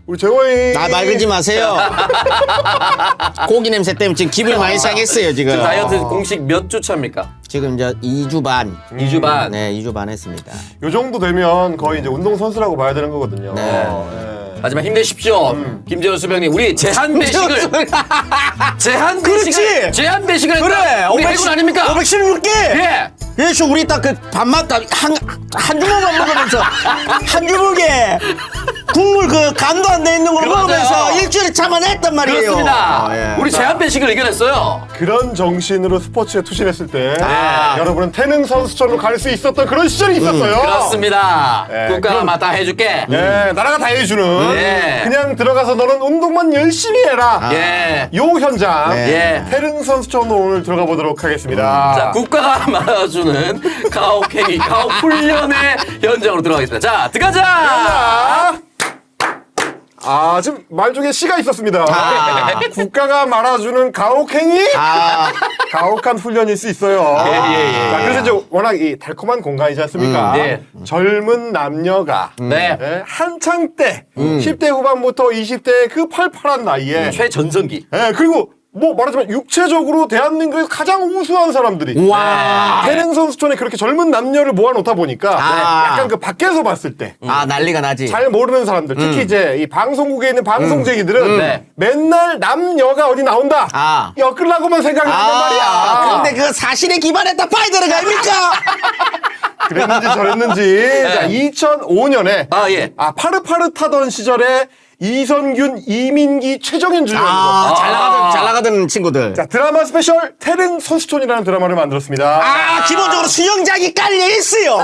우리 재호이. 말 걸지 마세요. 고기 냄새 때문에 지금 기분이 많이 상했어요, 지금. 지금 다이어트 공식 몇 주 차입니까? 지금 이제 2주 반. 2주 반. 네, 2주 반 했습니다. 요 정도 되면 거의 이제 운동선수라고 봐야 되는 거거든요. 네. 하지만 힘내십시오. 김재원 수병님, 우리 제한 배식을 그렇지. 제한 배식을 했다. 그래. 우리 해군 아닙니까? 516개. 예. 예수 우리 딱 그 밥맛 한 주먹만 먹으면서 한 주먹에 국물 그 간도 안 돼 있는 걸 맞아요. 먹으면서 일주일에 참아냈단 말이에요. 그렇습니다. 예. 우리 제한 배식을 이겨냈어요. 그런 정신으로 스포츠에 투신했을 때 네. 여러분은 태능 선수촌으로 갈 수 있었던 그런 시절이 있었어요. 그렇습니다. 예, 국가가 그럼- 마다 해줄게. 예, 나라가 다 해주는 예. 그냥 들어가서 너는 운동만 열심히 해라. 예. 요 현장 예. 태릉 선수촌으로 오늘 들어가 보도록 하겠습니다. 자, 국가가 말아주는 가혹행위, 가혹훈련의 현장으로 들어가겠습니다. 자, 들어가자! 지금 말 중에 시가 있었습니다. 아. 국가가 말아주는 가혹행위? 가혹한 훈련일 수 있어요. 예. 자, 그래서 이제 워낙 이 달콤한 공간이지 않습니까? 네. 젊은 남녀가 네. 한창 때 10대 후반부터 20대 그 팔팔한 나이에 최전성기. 그리고 뭐 말하자면 육체적으로 대한민국에서 가장 우수한 사람들이 와. 태릉 선수촌에 그렇게 젊은 남녀를 모아놓다 보니까 약간 그 밖에서 봤을 때 난리가 나지. 잘 모르는 사람들, 특히 이제 이 방송국에 있는 방송쟁이들은 네. 맨날 남녀가 어디 나온다. 엮으려고만 생각한단 말이야. 근데 그 사실에 기반했다 파야 되는 거 아닙니까? 그랬는지 저랬는지. 자, 2005년에 예. 파릇파릇하던 시절에 이선균, 이민기, 최정현 주연. 잘 나가던 친구들. 자, 드라마 스페셜 태릉 선수촌이라는 드라마를 만들었습니다. 기본적으로 수영장이 깔려 있어요.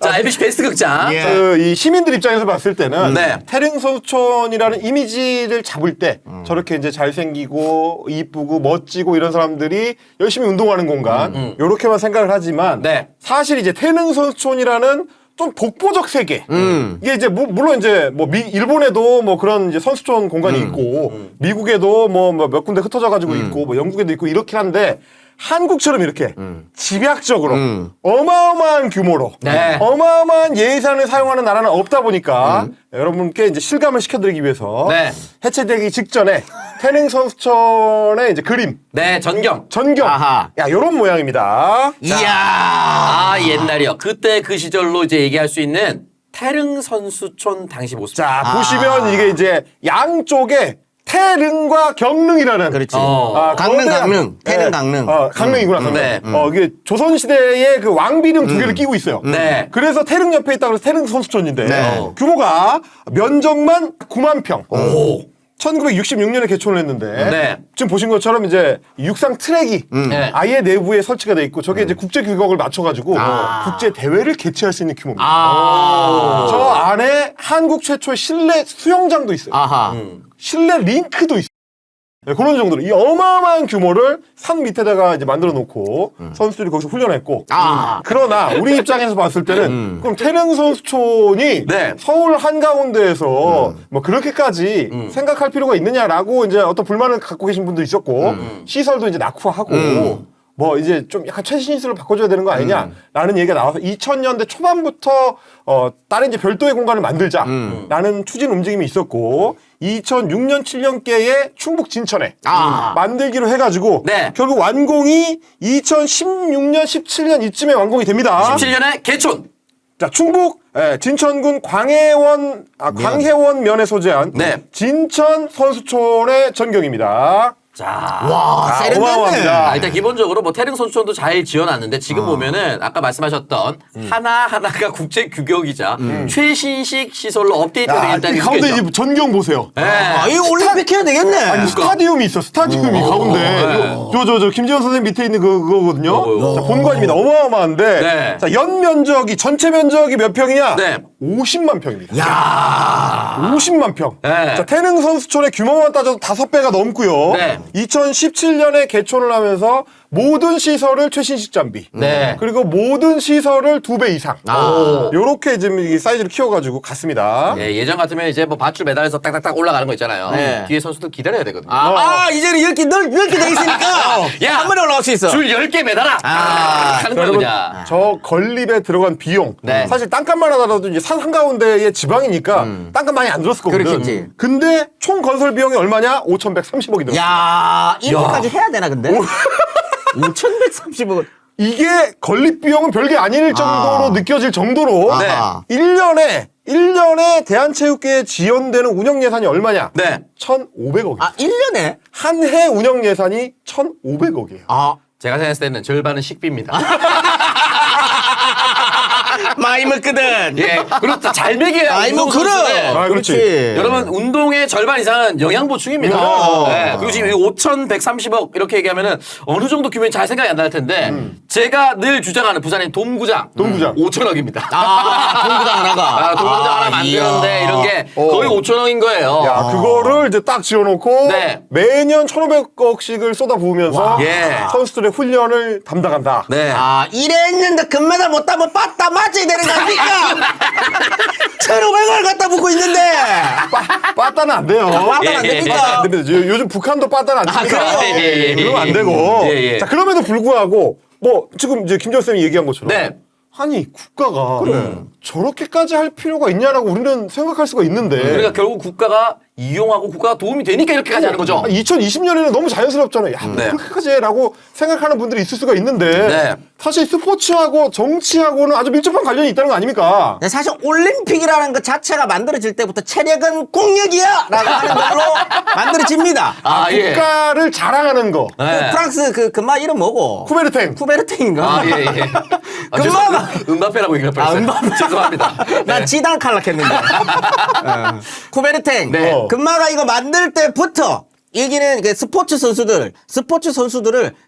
자, MBC 베스트 극장. 예. 이 시민들 입장에서 봤을 때는 네. 태릉 선수촌이라는 이미지를 잡을 때 저렇게 이제 잘생기고 이쁘고 멋지고 이런 사람들이 열심히 운동하는 공간 요렇게만 생각을 하지만 네. 사실 이제 태릉 선수촌이라는 좀 독보적 세계. 이게 이제 물론 이제 일본에도 뭐 그런 이제 선수촌 공간이 있고 미국에도 뭐 몇 군데 흩어져 가지고 있고 뭐 영국에도 있고 이렇긴 한데 한국처럼 이렇게 집약적으로 어마어마한 규모로 네. 어마어마한 예산을 사용하는 나라는 없다 보니까 여러분께 이제 실감을 시켜드리기 위해서 네. 해체되기 직전에 태릉 선수촌의 이제 그림 네, 전경. 아하. 요런 모양입니다. 이야. 옛날이요. 그때 그 시절로 이제 얘기할 수 있는 태릉 선수촌 당시 모습. 자, 보시면 이게 이제 양쪽에 태릉과 경릉이라는. 그렇지. 거대한- 강릉. 태릉 강릉. 강릉이구나, 강릉. 네. 이게 조선시대의 그 왕비름 두 개를 끼고 있어요. 네. 그래서 태릉 옆에 있다고 해서 태릉 선수촌인데, 네. 규모가 면적만 9만 평. 1966년에 개촌을 했는데, 네. 지금 보신 것처럼 이제 육상 트랙이 네. 아예 내부에 설치가 돼 있고, 저게 이제 국제 규격을 맞춰가지고 국제 대회를 개최할 수 있는 규모입니다. 저 안에 한국 최초의 실내 수영장도 있어요. 아하. 실내 링크도 있어요. 네, 그런 정도로 이 어마어마한 규모를 산 밑에다가 이제 만들어 놓고 선수들이 거기서 훈련했고. 그러나 우리 입장에서 봤을 때는 그럼 태릉 선수촌이 네. 서울 한가운데에서 뭐 그렇게까지 생각할 필요가 있느냐라고 이제 어떤 불만을 갖고 계신 분도 있었고 시설도 이제 낙후하고 뭐 이제 좀 약간 최신 시설을 바꿔줘야 되는 거 아니냐라는 얘기가 나와서 2000년대 초반부터 다른 이제 별도의 공간을 만들자라는 추진 움직임이 있었고 2006년 7년께에 충북 진천에 만들기로 해가지고 네. 결국 완공이 2016년 17년 이쯤에 완공이 됩니다. 17년에 개촌. 자, 충북 진천군 광해원 면에 소재한 네. 진천 선수촌의 전경입니다. 자. 와, 세련됐네. 어마어마합니다. 일단 기본적으로 뭐 태릉 선수촌도 잘 지어놨는데 지금 보면은 아까 말씀하셨던 하나하나가 국제 규격이자 최신식 시설로 업데이트되어 있다는 게 가운데 느껴져. 이 전경 보세요. 네. 이거 올림픽 해야 되겠네. 아니, 스타디움이 있어, 스타디움이 가운데. 저 김재원 선생님 밑에 있는 그거거든요. 자, 본관입니다. 어마어마한데. 네. 자, 면적이, 전체 면적이 몇 평이냐? 네. 50만 평입니다. 야. 50만 평. 네. 자, 태릉 선수촌의 규모만 따져도 5배가 넘고요. 네. 2017년에 개촌을 하면서 모든 시설을 최신식 장비. 네. 그리고 모든 시설을 2배 이상. 아. 요렇게 지금 이 사이즈를 키워가지고 갔습니다. 예, 예전 같으면 이제 뭐 밧줄 매달려서 딱딱딱 올라가는 거 있잖아요. 네. 뒤에 선수들 기다려야 되거든요. 이제는 이렇게 넓게 돼 있으니까 야! 한 번에 올라갈 수 있어. 줄 10개 매달아! 하는 거야, 여러분, 그냥. 저 건립에 들어간 비용. 네. 사실 땅값만 하더라도 이제 산 한가운데의 지방이니까 땅값 많이 안 들었을 거거든. 그렇겠지. 근데 총 건설 비용이 얼마냐? 5,130억이 들었어. 야, 이거까지 해야 되나 근데? 5,130원. 이게 건립 비용은 별게 아닐 정도로 느껴질 정도로 네. 1년에 대한체육회에 지원되는 운영 예산이 얼마냐? 네. 1,500억이에요. 1년에? 한 해 운영 예산이 1,500억이에요. 제가 생각했을 때는 절반은 식비입니다. 많이 먹거든. 예, 그렇다. 잘 먹여야 아이, 뭐, 운동 선수는. 아, 그렇지. 여러분 운동의 절반 이상은 영양 보충입니다. 네, 그리고 지금 5,130억 이렇게 얘기하면은 어느 정도 규모인지 잘 생각이 안 날 텐데 제가 늘 주장하는 부산의 돔구장 5,000억입니다. 동구장 하나가. 돔구장 하나 만드는데 이런 게 거의 5,000억인 거예요. 야, 그거를 이제 딱 지어놓고 네. 매년 1,500억씩을 쏟아부으면서 예. 선수들의 훈련을 담당한다. 네. 이랬는데 금메달 못 따면 빠따 맞아야 되는 거 아닙니까? 1,500원 갖다 붓고 있는데. 빠따는 안 돼요. 빠따는 안 예, 예. 됩니까? 안 됩니다. 요즘 북한도 빠따는 안 칩니다. 그래요? 예, 예. 그러면 안 되고. 예, 예. 자, 그럼에도 불구하고 뭐 지금 이제 김정 쌤이 얘기한 것처럼 네. 아니 국가가 저렇게까지 할 필요가 있냐라고 우리는 생각할 수가 있는데 그러니까 결국 국가가 이용하고 국가가 도움이 되니까 이렇게까지 하는 거죠. 2020년에는 너무 자연스럽잖아요. 야, 뭐 네. 그렇게까지 해라고 생각하는 분들이 있을 수가 있는데 네. 사실 스포츠하고 정치하고는 아주 밀접한 관련이 있다는 거 아닙니까? 근데 사실 올림픽이라는 것 자체가 만들어질 때부터 체력은 공력이야! 라고 하는 걸로 만들어집니다. 예. 국가를 자랑하는 거. 네. 그 프랑스 그 금마 이름 뭐고? 쿠베르탱. 쿠베르탱인가? 예, 예. 금마가. 은바페라고 얘기할 뻔했어요. 은바페. 죄송합니다. 난 지단 칼락했는데. 쿠베르탱. 네. 금마가 이거 만들 때부터 여기는 그 스포츠 선수들을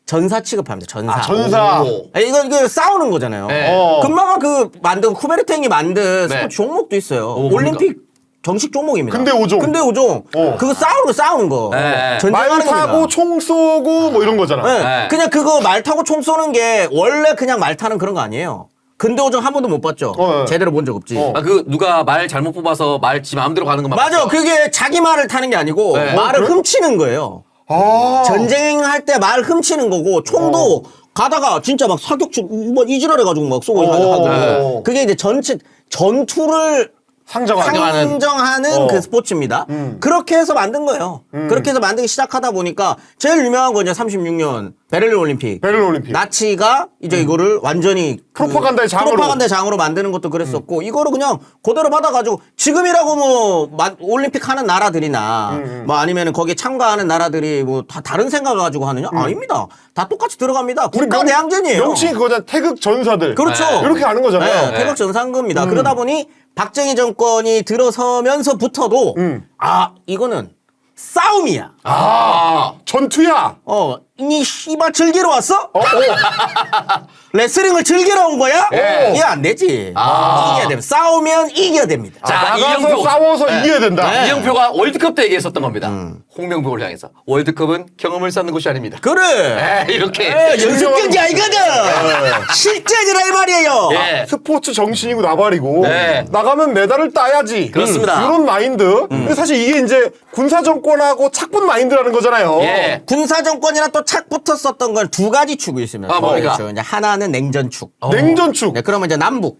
전사 취급합니다. 전사. 전사. 오. 이거 싸우는 거잖아요. 네. 금마가 그 만든 쿠베르탱이 만든 네. 스포츠 종목도 있어요. 뭡니까? 올림픽 정식 종목입니다. 근대 오종. 근대 오종. 그거 싸우는 거. 네. 말 전쟁하는 타고 겁니다. 총 쏘고 뭐 이런 거잖아. 네. 네. 그냥 그거 말 타고 총 쏘는 게 원래 그냥 말 타는 그런 거 아니에요. 근대 오종 한 번도 못 봤죠. 네. 제대로 본 적 없지. 누가 말 잘못 뽑아서 말 지 마음대로 가는 것만 맞아. 봤어. 그게 자기 말을 타는 게 아니고 네. 말을 그래? 훔치는 거예요. 아. 전쟁할 때 말 훔치는 거고 총도 가다가 진짜 막 사격치 뭐 이지랄해가지고 막 쏘고 하고 네. 그게 이제 전투를 상정하는. 상정하는 그 스포츠입니다. 그렇게 해서 만든 거예요. 그렇게 해서 만들기 시작하다 보니까 제일 유명한 건 이제 36년 베를린 올림픽. 베를린 올림픽. 나치가 이제 이거를 완전히 프로파간다의 장으로. 프로파간다의 장으로 만드는 것도 그랬었고 이거를 그냥 그대로 받아가지고 지금이라고 뭐 올림픽 하는 나라들이나 뭐 아니면은 거기에 참가하는 나라들이 뭐 다 다른 생각을 가지고 하느냐? 아닙니다. 다 똑같이 들어갑니다. 국가 대항전이에요. 명칭이 그거잖아. 태극 전사들. 그렇죠. 네. 이렇게 하는 거잖아요. 네, 태극 전상급입니다. 그러다 보니 박정희 정권이 들어서면서부터도 이거는 싸움이야. 전투야. 이 씨발 즐기러 왔어? 레슬링을 즐기러 온 거야? 예. 이게 안 되지. 이겨야 됩니다. 싸우면 이겨야 됩니다. 자, 나가서 이영표. 싸워서 네. 이겨야 된다. 이영표가 월드컵 때 얘기했었던 겁니다. 홍명보를 향해서 월드컵은 경험을 쌓는 곳이 아닙니다. 그래. 이렇게. 연습 경기 아니거든. 실전이라 이 말이에요. 예. 스포츠 정신이고 나발이고 네. 나가면 메달을 따야지. 그렇습니다. 이런 마인드. 근데 사실 이게 이제 군사 정권하고 착분 마인드라는 거잖아요. 예. 군사 정권이랑 또 착 붙었었던 건 두 가지 축이 있습니다. 뭡니까? 그렇죠. 이제 하나는 냉전축. 냉전축. 네, 그러면 이제 남북.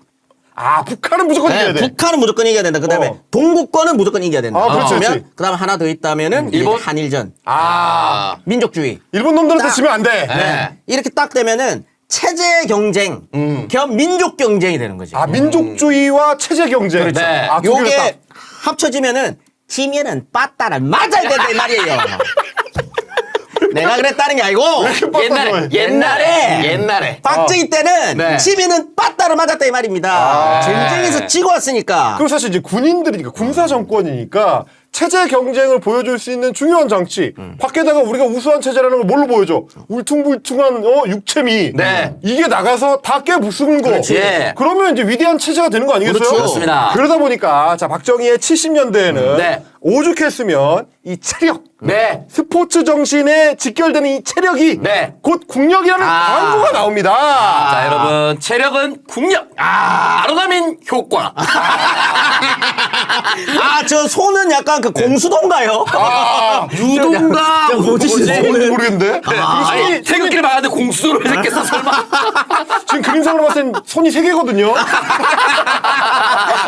북한은 무조건 이겨야 돼. 북한은 무조건 이겨야 된다. 그다음에 동구권은 무조건 이겨야 된다. 그렇지, 그렇지. 그다음 하나 더 있다면은 이제 일본? 한일전. 아. 민족주의. 일본 놈들한테 딱. 지면 안 돼. 네. 이렇게 딱 되면은 체제 경쟁 겸 민족 경쟁이 되는 거지. 민족주의와 체제 경쟁. 네. 두 개를 딱. 요게 합쳐지면은 지면은 빠따를 맞아야 된다 이 말이에요. 내가 그랬다는 게 아니고 옛날에 박정희 때는 네. 지면은 빠따를 맞았다 이 말입니다. 전쟁에서 지고 왔으니까. 그리고 사실 이제 군인들이니까 군사 정권이니까 체제 경쟁을 보여줄 수 있는 중요한 장치. 밖에다가 우리가 우수한 체제라는 걸 뭘로 보여줘? 울퉁불퉁한 육체미. 네. 이게 나가서 다 깨부수는 거. 그렇지. 예. 그러면 이제 위대한 체제가 되는 거 아니겠어요? 그렇죠. 그렇습니다. 그러다 보니까 자 박정희의 70년대에는 네. 오죽했으면 이 체력, 네. 스포츠 정신에 직결되는 이 체력이 네. 곧 국력이라는 광고가 나옵니다. 자, 여러분, 체력은 국력. 아로나민 효과. 저 손은 약간 그 공수동가요? 유동가. 저 뭐지, 뭔지 손은? 모르겠는데. 아니, 태극기를 봤는데 공수도로 해줬겠어, 설마. 지금 그림상으로 봤을 땐 손이 3개거든요.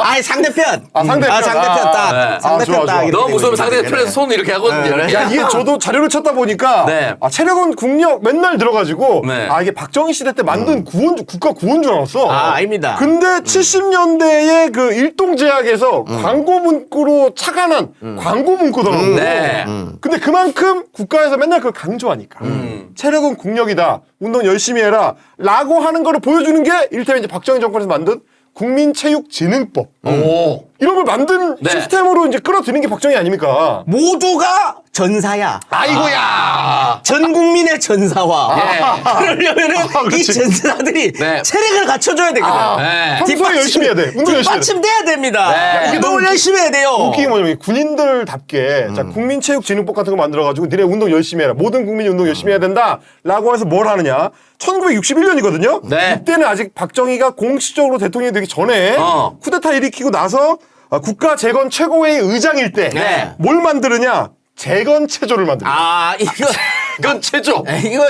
아니, 상대편. 상대편. 상대편 딱. 네. 상대편 좋아, 딱. 좋아. 이렇게 너무 무서우면 되는 상대 편에서 손을 이렇게 하거든요. 이렇게. 야, 이게 저도 자료를 찾다 보니까 네. 체력은 국력 맨날 들어가지고 네. 이게 박정희 시대 때 만든 구원주 국가 구원줄 알았어. 아닙니다. 근데 70년대에 그 일동제약에서 광고 문구로 착안한 광고 문구더라고. 네. 근데 그만큼 국가에서 맨날 그걸 강조하니까 체력은 국력이다. 운동 열심히 해라. 라고 하는 거를 보여주는 게 이를테면 이제 박정희 정권에서 만든 국민체육진흥법. 오. 이런 걸 만든 네. 시스템으로 이제 끌어들이는 게 박정희 아닙니까? 모두가 전사야. 아이고야. 전 국민의 전사와. 예. 그러려면은 이 그렇지. 전사들이 네. 체력을 갖춰줘야 되거든. 네. 평소에 열심히 해야 돼. 운동 열심히 해야 돼. 뒷받침돼야 됩니다. 네. 운동을 열심히 해야 돼요. 웃긴 게 뭐냐면 군인들답게 자, 국민체육진흥법 같은 거 만들어가지고 니네 운동 열심히 해라. 모든 국민이 운동 열심히 해야 된다. 라고 해서 뭘 하느냐. 1961년이거든요. 네. 이때는 아직 박정희가 공식적으로 대통령이 되기 전에 쿠데타 일으키고 나서 국가 재건 최고회의 의장일 때 뭘 네. 만드느냐. 재건체조를 만듭니다. 이건 체조.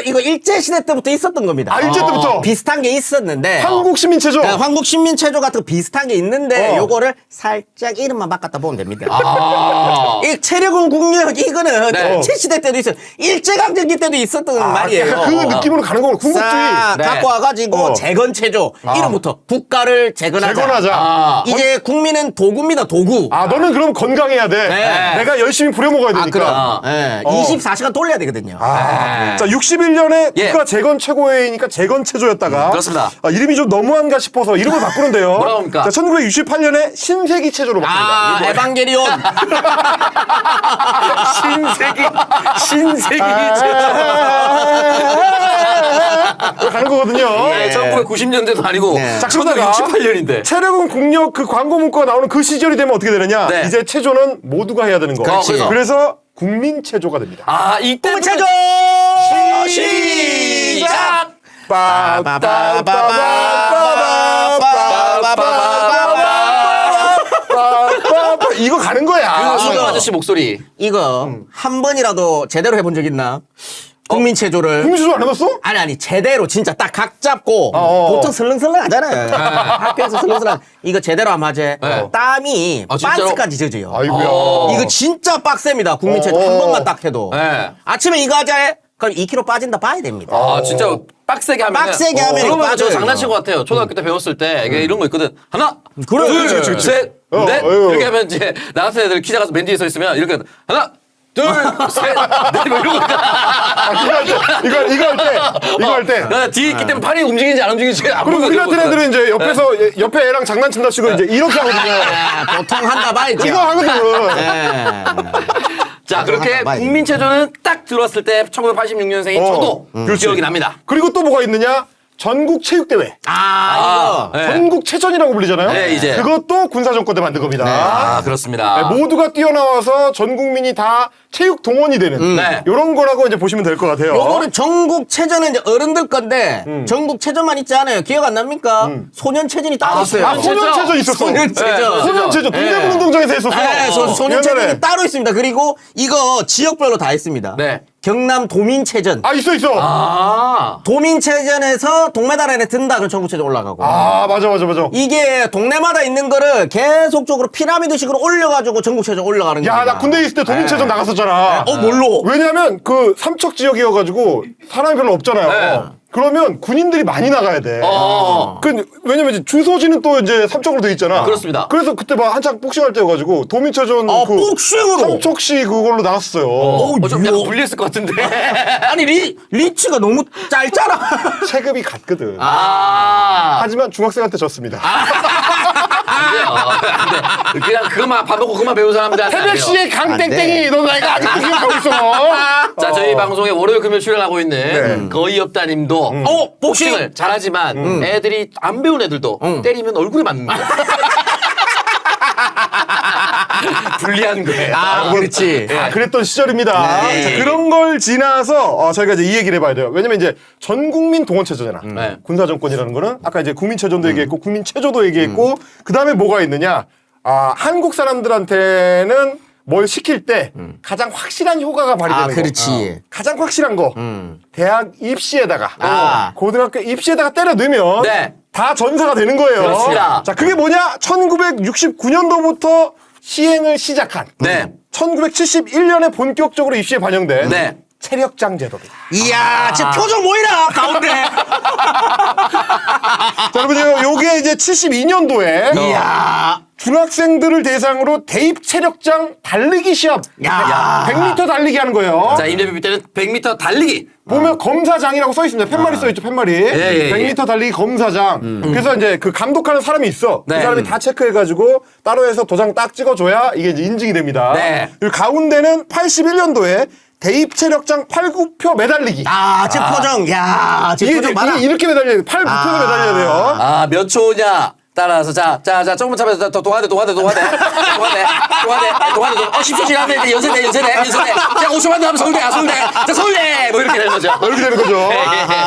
이거 일제시대 때부터 있었던 겁니다. 일제 때부터 비슷한 게 있었는데. 한국시민체조. 네, 한국신민체조 같은 거 비슷한 게 있는데 어. 요거를 살짝 이름만 바꿨다 보면 됩니다. 네. 이 체력은 국력 이거는 네. 일제시대 때도 있었 일제강점기 때도 있었던 말이에요. 약간 그 느낌으로 가는 거고 궁극주의. 싹 네. 갖고 와가지고 재건체조 이름부터 국가를 재건하자. 재건하자. 이제 국민은 도구입니다. 도구. 너는 그럼 건강해야 돼. 네. 내가 열심히 부려먹어야 되니까. 네, 24시간 돌려야 되거든요. 자, 61년에 예. 국가 재건 최고회의니까 재건체조였다가 그렇습니다. 이름이 좀 너무한가 싶어서 이름을 바꾸는데요. 뭐라고 합니까? 자, 1968년에 신세기체조로 바꿉니다. 이거 에반게리온. 신세기 이거 가는 거거든요. 네, 1990년대도 아니고 네. 자, 그러다가 1968년인데. 체력은 국력 그 광고 문구가 나오는 그 시절이 되면 어떻게 되느냐? 네. 이제 체조는 모두가 해야 되는 거. 그렇지. 그래서 국민체조가 됩니다. 이때 국민체조 시작. 이거 가는 거야. 손흥 아저씨 목소리. 이거 한 번이라도 제대로 해본 적 있나? 국민체조를. 국민체조 안 해봤어? 아니 제대로 진짜 딱 각 잡고 보통 슬렁슬렁 하잖아요. 학교에서 슬렁슬렁 이거 제대로 하면 하지. 땀이 진짜로? 반스까지 젖어요. 아이고야. 이거 진짜 빡셉니다. 국민체조 한 번만 딱 해도. 네. 아침에 이거 하자. 그럼 2kg 빠진다 봐야 됩니다. 진짜 빡세게 하면. 빡세게 하면 그러면 저 빠져요, 장난친 것 같아요. 초등학교 때 배웠을 때 이게 이런 거 있거든. 하나, 그래, 둘, 그치, 그치. 셋, 넷. 어휴. 이렇게 하면 이제 나 같은 애들 키 작아서 맨 뒤에 서 있으면 이렇게 하나, 둘, 셋, 넷. 뭐 이러고. 이거 할 때. 나 뒤에 있기 때문에 팔이 움직이는지 안 움직이는지 안 그리고 우리 같은 보이거든. 애들은 이제 옆에서 옆에 애랑 장난친다 치고 이제 이렇게 하거든요. 보통 한다 봐야죠. 이거 하거든. 네. 자, 그렇게 봐야 국민체조는 딱 들어왔을 때 1986년생인 저도 그렇지. 기억이 납니다. 그리고 또 뭐가 있느냐? 전국체육대회. 이거. 네. 전국체전이라고 불리잖아요. 네, 이제. 그것도 군사정권 때 만든 겁니다. 그렇습니다. 네, 모두가 뛰어나와서 전 국민이 다 체육 동원이 되는 네. 이런 거라고 이제 보시면 될 것 같아요. 요거는 전국체전은 이제 어른들 건데 전국체전만 있지 않아요. 기억 안 납니까? 소년체전이 따로 있어요. 소년체전 있었어. 소년체전. 소년체전 동대문 운동장에서 했었어. 네, 소년체전이 옛날에. 따로 있습니다. 그리고 이거 지역별로 다 있습니다. 네. 경남 도민체전. 있어. 도민체전에서 동메달 안에 든다 그럼 전국체전 올라가고. 맞아. 이게 동네마다 있는 거를 계속적으로 피라미드식으로 올려가지고 전국체전 올라가는 거야. 야, 나 군대 있을 때 도민체전 나갔었잖아. 뭘로? 왜냐면 그 삼척 지역이어가지고 사람이 별로 없잖아요. 네. 그러면 군인들이 많이 나가야 돼. 왜냐면 이제 주소지는 또 이제 삼척으로 돼 있잖아. 그렇습니다. 그래서 그때 막 한창 복싱할 때여가지고 도민체전 복싱으로? 삼척시 그걸로 나갔어요. 좀 약간 불리했을 것 같은데. 아니 리치가 너무 짧잖아. 체급이 같거든. 아. 하지만 중학생한테 졌습니다. 안 돼. 그냥 그것만 밥 먹고 그만 배운 사람들한테 안 돼요. 태백시의 강땡땡이 너 나이가 아직도 기억하고 있어. 자, 저희 방송에 월요일 금요일 출연하고 있는 거의 없다님도 복싱을 잘하지만 애들이 안 배운 애들도 때리면 얼굴에 맞는다. 불리한 거예요. 그렇지. 아, 그랬던 시절입니다. 네. 자, 그런 걸 지나서 저희가 이제 이 얘기를 해봐야 돼요. 왜냐면 이제 전 국민 동원체제잖아. 네. 군사정권이라는 거는 아까 이제 국민체전도 얘기했고 국민체조도 얘기했고 그 다음에 뭐가 있느냐. 한국 사람들한테는 뭘 시킬 때 가장 확실한 효과가 발휘되는 거. 그렇지. 가장 확실한 거. 대학 입시에다가 고등학교 입시에다가 때려 넣으면 네. 다 전사가 되는 거예요. 그렇습니다. 자, 그게 뭐냐? 1969년도부터 시행을 시작한 네. 1971년에 본격적으로 입시에 반영된 네. 체력장 제도입니다. 이야, 제 표정 모이라 가운데. 자, 여러분, 요게 이제 72년도에 이야. 중학생들을 대상으로 대입 체력장 달리기 시합. 야. 100m 달리기 하는 거예요. 자, 임대비 때는 100m 달리기. 보면 검사장이라고 써 있습니다. 팻말이 써 있죠, 팻말이. 예. 100m 달리기 검사장. 그래서 이제 그 감독하는 사람이 있어. 네. 그 사람이 다 체크해가지고 따로 해서 도장 딱 찍어줘야 이게 이제 인증이 됩니다. 네. 그리고 가운데는 81년도에 대입 체력장 팔굽혀 매달리기. 제 표정. 야, 제 이게, 표정 봐라. 이게 이렇게 매달려야 돼. 팔 붙여서 매달려야 돼요. 몇 초냐? 따라서 자 조금만 참아서 동화대 10초 지나면 연세대 자 5초만 더 하면 서울대 뭐 이렇게 되는 거죠. 이렇게 되는 거죠.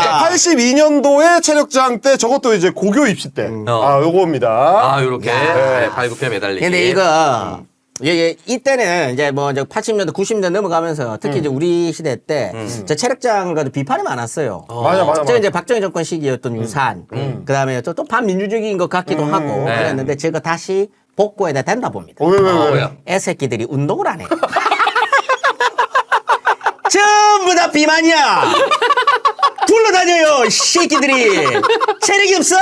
자, 82년도에 체력장 때 저것도 이제 고교 입시 때. 요겁니다. 요렇게 네. 발굽혀 매달리기. 근데 이거 이때는 이제 뭐 이제 80년대, 90년대 넘어가면서 특히 이제 우리 시대 때 저 체력장을 가지고 비판이 많았어요. 맞아. 저 이제 박정희 정권 시기였던 유산, 그다음에 또 반민주적인 것 같기도 하고 네. 그랬는데 제가 다시 복구해야 된다 봅니다. 왜? 애새끼들이 운동을 안 해. 전부 다 비만이야. 굴러다녀요, 이 새끼들이. 체력이 없어.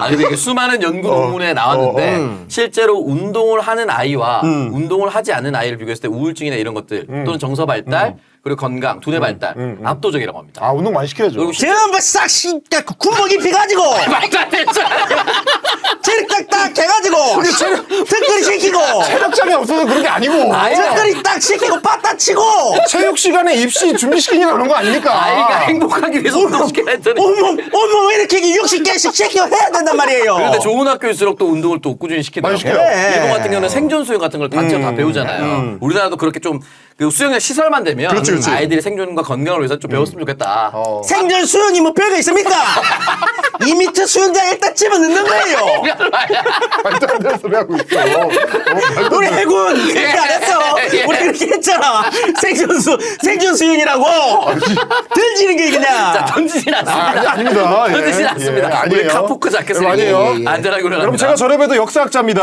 근데 이게 수많은 연구 논문에 나왔는데 실제로 운동을 하는 아이와 운동을 하지 않는 아이를 비교했을 때 우울증이나 이런 것들 또는 정서 발달 그리고 건강, 두뇌 발달 압도적이라고 합니다. 운동 많이 시켜야죠. 그리고 전부 싹 군복 입혀가지고 말도 안 되죠. 체력 딱 해가지고 특거리 시키고 체력장이 없어서 그런 게 아니고. 특거리 딱 시키고 빠따 치고 체육 시간에 입시 준비시키니까 그런 거 아닙니까? 아이가 행복하기 위해서 운동시켜야 했더니 어머 왜 이렇게 60개씩 시키고 해야 된단 말이에요. 그런데 좋은 학교일수록 또 운동을 또 꾸준히 시키더라고요. 많이 시켜요. 네. 일본 같은 경우는 생존 수영 같은 걸 단체로 다 배우잖아요. 우리나라도 그렇게 좀 그 수영장 시설만 되면 그렇지. 아이들이 생존과 건강을 위해서 좀 배웠으면 좋겠다. 생존 수영이 뭐 별거 있습니까? 2m 수영장 일단 집어 넣는 거예요. 말도 안 되는 소리 하고 있어. 우리 해군 그렇게 안 했어. 우리 그렇게 했잖아. 생존 수영이라고 던지는 게 그냥. 자, 던지진 않습니다. 아닙니다. 던지진 예. 않습니다. 예, 아니에요. 우리 카포크 자켓을 아니에요. 입고 안전하게 훈련합니다. 여러분 제가 저래봬도 역사학자입니다.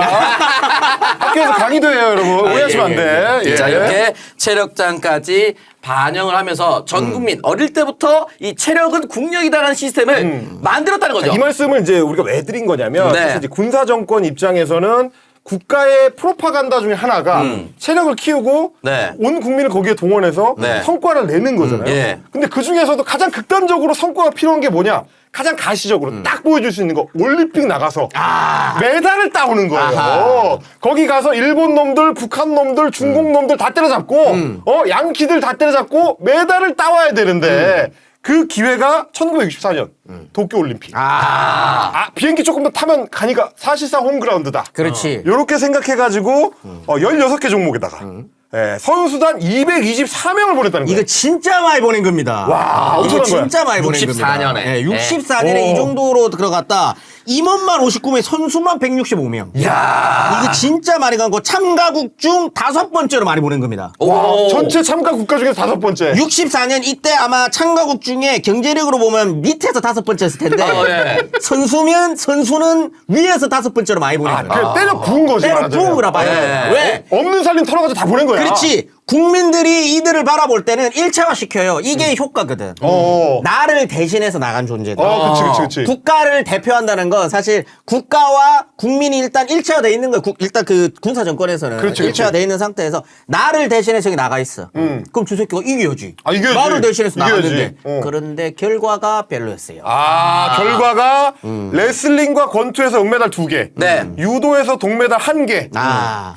학교에서 강의도 해요, 여러분. 오해하시면 안 돼. 예. 자, 이렇게 체력장까지 반영을 하면서 전 국민 어릴 때부터 이 체력은 국력이다라는 시스템을 만들었다는 거죠. 이 말씀을 이제 우리가 왜 드린 거냐면 네. 사실 이제 군사 정권 입장에서는 국가의 프로파간다 중에 하나가 체력을 키우고 네. 온 국민을 거기에 동원해서 네. 성과를 내는 거잖아요. 예. 근데 그 중에서도 가장 극단적으로 성과가 필요한 게 뭐냐? 가장 가시적으로 딱 보여줄 수 있는 거 올림픽 나가서 메달을 따오는 거예요. 거기 가서 일본 놈들, 북한 놈들, 중국 놈들 다 때려잡고 양키들 다 때려잡고 메달을 따와야 되는데 그 기회가 1964년 도쿄올림픽. 비행기 조금 더 타면 가니까 사실상 홈그라운드다. 그렇지. 이렇게 생각해가지고 16개 종목에다가 선수단 224명을 보냈다는 거예요. 이거 진짜 많이 보낸 겁니다. 와, 이거 엄청난 진짜 많이 보낸 64 겁니다. 년에. 64년에 이 정도로 들어갔다. 임원만 59명, 선수만 165명. 야 이거 진짜 많이 간 거. 참가국 중 5번째로 많이 보낸 겁니다. 오. 전체 참가 국가 중에서 5번째. 64년 이때 아마 참가국 중에 경제력으로 보면 밑에서 5번째였을 텐데 예. 선수는 위에서 5번째로 많이 보낸 거예요. 그래, 때려 부은 거지. 때려 말하자면. 부은 거라 봐요. 예. 왜? 없는 살림 털어가지고 다 보낸 거야. 그렇지. 국민들이 이들을 바라볼 때는 일체화 시켜요. 이게 효과거든. 나를 대신해서 나간 존재다. 그치. 국가를 대표한다는 건 사실 국가와 국민이 일단 일체화돼 있는 거예요. 일단 그 군사 정권에서는 그렇지. 일체화돼 있는 상태에서 나를 대신해서 저기 나가 있어. 그럼 저 새끼가 이겨야지. 이겨야지. 나를 대신해서 이겨야지. 나갔는데 그런데 결과가 별로였어요. 결과가 레슬링과 권투에서 은메달 2개. 네. 유도에서 동메달 1개.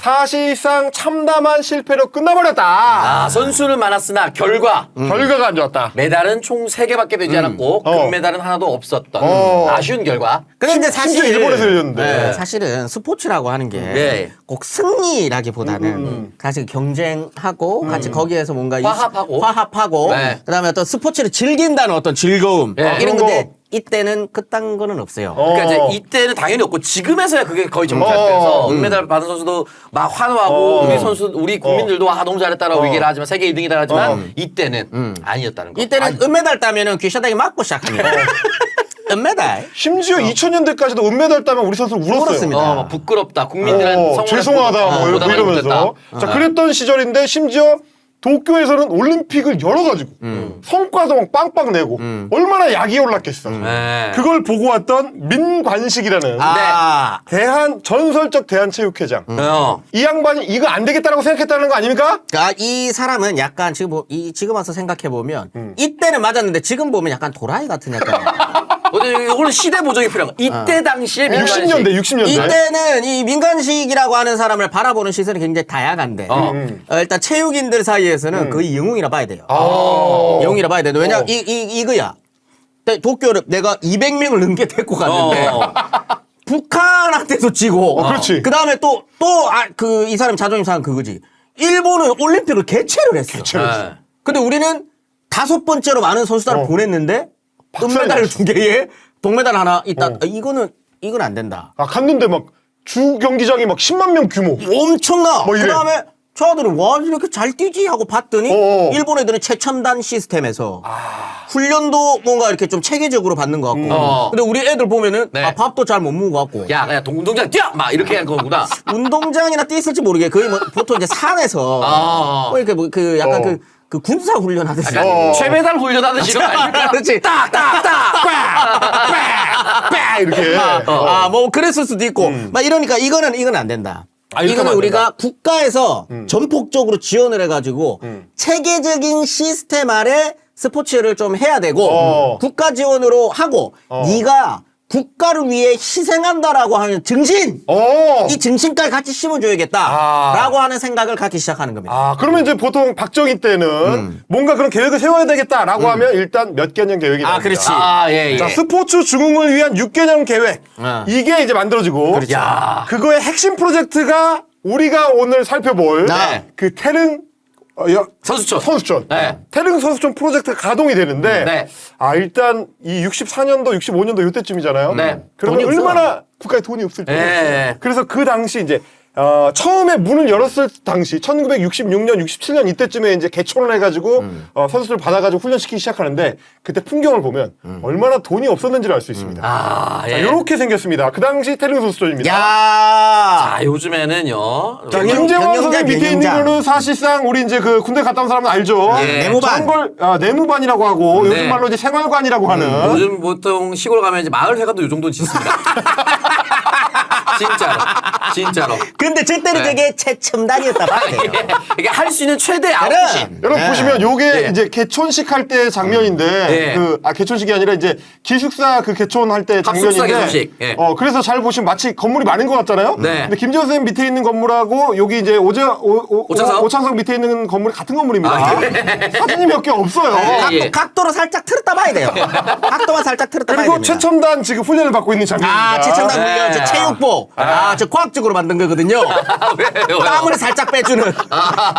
사실상 참담한 실패로 끝나버렸다. 선수는 많았으나 결과가 안 좋았다. 메달은 총 3개밖에 되지 않았고 금메달은 하나도 없었던 아쉬운 결과. 근데 이제 심지어 사실 일본에서 열렸는데. 네, 사실은 스포츠라고 하는 게 꼭 네. 승리라기보다는 사실 경쟁하고 같이 거기에서 뭔가 화합하고 네. 그다음에 어떤 스포츠를 즐긴다는 어떤 즐거움 네. 이런 그런 건데 거. 이때는 그딴 거는 없어요. 그러니까 이제 이때는 당연히 없고 지금에서야 그게 거의 정착돼서 은메달 받은 선수도 막 환호하고 우리 국민들도 너무 잘했다라고 얘기를 하지만 세계 2등이다 하지만 이때는 아니었다는 거. 이때는 은메달 따면은 귀샤다기 맞고 시작합니다. 은메달. 심지어 2000년대까지도 은메달 따면 우리 선수 울었어요. 울었습니다. 막 부끄럽다. 국민들은 성원을 죄송하다 뭐 보답을 이러면서. 못했다. 자 그랬던 시절인데 심지어 도쿄에서는 올림픽을 열어가지고 성과도 막 빵빵 내고 얼마나 약이 올랐겠어. 네. 그걸 보고 왔던 민관식이라는 아, 전설적 대한체육회장. 어. 이 양반이 이거 안 되겠다라고 생각했다는 거 아닙니까? 그러니까 이 사람은 약간 지금 와서 생각해 보면 이때는 맞았는데 지금 보면 약간 도라이 같은 약간. 이거는 시대 보정이 필요한 거. 이때 당시에 민관식. 60년대. 이때는 이 민간식이라고 하는 사람을 바라보는 시선이 굉장히 다양한데 일단 체육인들 사이에서는 거의 영웅이라 봐야 돼요. 영웅이라 봐야 돼요. 왜냐 이거야. 도쿄를 내가 200명을 넘게 데리고 갔는데 북한한테서 지고 그렇지. 그다음에 또 이 사람 자존심 상한 그거지. 일본은 올림픽을 개최를 했어. 네. 근데 우리는 5번째로 많은 선수단을 보냈는데 박살이 은메달 났어. 2개에 동메달 하나 있다. 이건 안 된다. 갔는데 막 주 경기장이 막 10만 명 규모. 엄청나. 뭐 이래. 그다음에 저 아들은 와 이렇게 잘 뛰지 하고 봤더니 일본 애들은 최첨단 시스템에서 훈련도 뭔가 이렇게 좀 체계적으로 받는 것 같고. 근데 우리 애들 보면은 네. 밥도 잘 못 먹은 것 같고. 야, 운동장 뛰어! 막 이렇게 한 거구나. 운동장이나 뛰었을지 모르게 거의 뭐 보통 이제 산에서 뭐 이렇게 뭐 그 약간 그 군사 훈련 하듯이. 약간 최배달 훈련하는 식으로 아닙니까? 그렇지. 빡 이렇게. 뭐 그랬을 수도 있고. 막 이러니까 이건 안 된다. 이렇게 이거는 하면 안 우리가 국가에서 전폭적으로 지원을 해가지고 체계적인 시스템 아래 스포츠를 좀 해야 되고 국가 지원으로 하고 네가 국가를 위해 희생한다라고 하는 증신 이 증신까지 같이 심어줘야겠다라고 하는 생각을 갖기 시작하는 겁니다. 그러면 이제 보통 박정희 때는 뭔가 그런 계획을 세워야 되겠다라고 하면 일단 몇 개년 계획이 나옵니다. 그렇지. 예. 자, 스포츠 중흥을 위한 6개년 계획. 이게 이제 만들어지고. 야. 그거의 핵심 프로젝트가 우리가 오늘 살펴볼 네. 그 태릉 선수촌. 네. 태릉 선수촌 프로젝트가 가동이 되는데 네. 일단 이 64년도, 65년도 이때쯤이잖아요. 네. 그러면 돈이 없어요. 얼마나 국가에 돈이 없을 때. 네. 그래서 그 당시 이제 처음에 문을 열었을 당시 1966년, 67년 이때쯤에 이제 개촌을 해가지고 선수들 받아가지고 훈련시키기 시작하는데 그때 풍경을 보면 얼마나 돈이 없었는지를 알 수 있습니다. 예. 이렇게 생겼습니다. 그 당시 태릉 선수촌입니다. 자, 요즘에는요. 자, 김재원 선수 밑에 있는 병영장. 거는 사실상 우리 이제 그 군대 갔다 온 사람은 알죠. 예. 내무반. 저런 걸 내무반이라고 하고 네. 요즘 말로 이제 생활관이라고 하는. 요즘 보통 시골 가면 이제 마을 회관도 요 정도 짓습니다. 진짜로. 근데 저때는 네. 그게 최첨단이었다 봐야 돼요. 이게 할 수 있는 최대 아웃풋. 여러분 네. 보시면 요게 네. 이제 개촌식 할 때 장면인데 네. 개촌식이 아니라 이제 기숙사 그 개촌 할 때 합숙사 장면인데 개촌식. 예. 그래서 잘 보시면 마치 건물이 많은 것 같잖아요. 네. 근데 김재원 선생님 밑에 있는 건물하고 여기 이제 오창석 밑에 있는 건물이 같은 건물입니다. 사진이 몇 개 없어요. 예. 각도로 살짝 틀었다 봐야 돼요. 각도만 살짝 틀었다 봐야 그리고 됩니다. 최첨단 지금 훈련을 받고 있는 장면입니다. 최첨단 네. 훈련, 저 체육복. 저 과학적으로 만든 거거든요. 왜요? 땀을 살짝 빼주는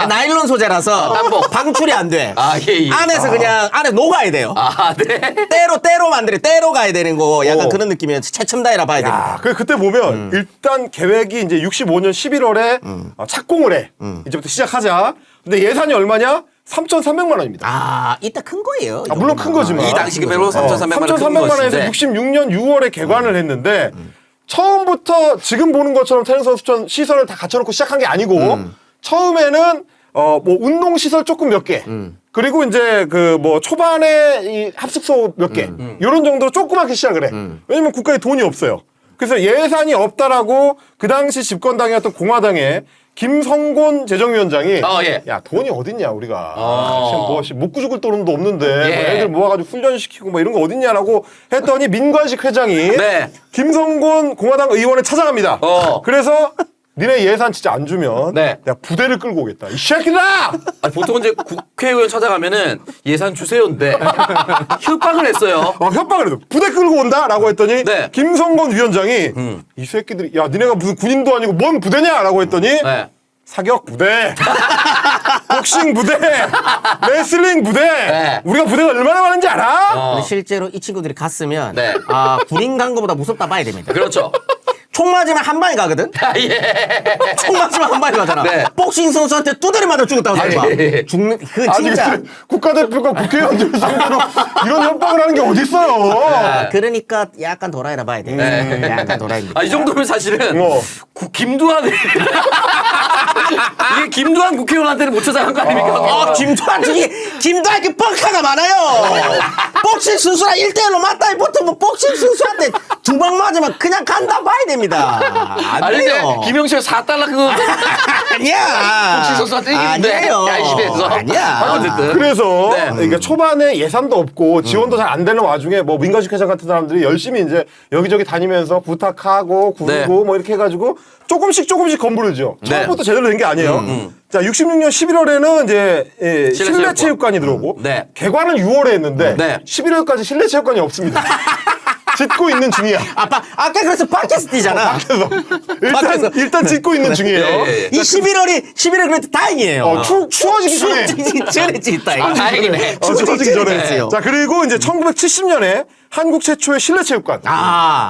나일론 소재라서 땀복. 방출이 안 돼. 예. 안에서 그냥 안에 녹아야 돼요. 네. 때로 만들어 때로 가야 되는 거 약간 그런 느낌이면 최첨단이라 봐야 됩니다. 그때 보면 일단 계획이 이제 65년 11월에 착공을 해. 이제부터 시작하자. 근데 예산이 얼마냐? 3,300만 원입니다. 이따 큰 거예요. 물론 큰 거지만. 이 당시 금액으로 3,300만 원 3,300만 원에서 66년 6월에 개관을 했는데 처음부터 지금 보는 것처럼 태릉 선수촌 시설을 다 갖춰놓고 시작한 게 아니고 처음에는 뭐 운동 시설 조금 몇 개. 그리고 이제 그 뭐 초반에 이 합숙소 몇 개. 이런 정도로 조그맣게 시작을 해. 왜냐면 국가에 돈이 없어요. 그래서 예산이 없다라고 그 당시 집권당이었던 공화당의 김성곤 재정위원장이 예. 야 돈이 어딨냐 우리가 지금 뭐 먹고 죽을 돈도 없는데 예. 뭐 애들 모아가지고 훈련시키고 뭐 이런 거 어딨냐라고 했더니 민관식 회장이 네. 김성곤 공화당 의원을 찾아갑니다. 어. 그래서 니네 예산 진짜 안 주면 네. 내가 부대를 끌고 오겠다. 이 새끼들아! 아니, 보통 이제 국회의원 찾아가면은 예산 주세요인데 협박을 했어요. 협박을 해도 부대 끌고 온다라고 했더니 네. 김성건 위원장이 이 새끼들이 야 니네가 무슨 군인도 아니고 뭔 부대냐라고 했더니 네. 사격 부대, 복싱 부대, 레슬링 부대. 네. 우리가 부대가 얼마나 많은지 알아? 근데 실제로 이 친구들이 갔으면 네. 군인 간 거보다 무섭다 봐야 됩니다. 그렇죠. 총 맞으면 한 방에 가거든. 아, 예. 총 맞으면 한 방에 가잖아. 네. 복싱 선수한테 두드려 맞아 죽었다고 생각해봐. 예. 죽는 그 아니 진짜. 근데 국가대표가 국회의원들 상대로 이런 협박을 하는 게 어딨어요? 그러니까 약간 돌아야 봐야 돼. 네. 약간 돌아야 돼. 아, 이 정도면 사실은 어. 김두한 이게 김두한 국회의원한테는 못 찾아간 거 아닙니까? 김두한 그 뻥카가 많아요. 복싱 선수랑 1대1로 맞다이 붙으면 복싱 선수한테 두 방 맞으면 그냥 간다 봐야 됩니다. 안 아니 근데 돼요. 김영철 4달러 그거 아니야. 복싱 선수한테 이기는데 아니에요. 야, 이 시대에서. 아니야. 어쨌든 그래서 네. 그러니까 초반에 예산도 없고 지원도 잘 안 되는 와중에 뭐 민간식 회장 같은 사람들이 열심히 이제 여기저기 다니면서 부탁하고 구르고 네. 뭐 이렇게 해가지고 조금씩 건물을죠. 네. 처음부터 제대로 된 게 아니에요. 자, 66년 11월에는 이제 실내체육관이 들어오고 네. 개관은 6월에 했는데 네. 11월까지 실내체육관이 없습니다. 짓고 있는 중이야. 아까 그래서 팟캐스트 뛰잖아. 밖에서. 일단 짓고 있는 중이에요. 예, 예. 이 11월이 그래도 다행이에요. 추워지기 전에. 전에 찍었다. 이거. 다행이네. 추워지기 전에. 했어요. 자, 그리고 이제 1970년에 한국 최초의 실내체육관.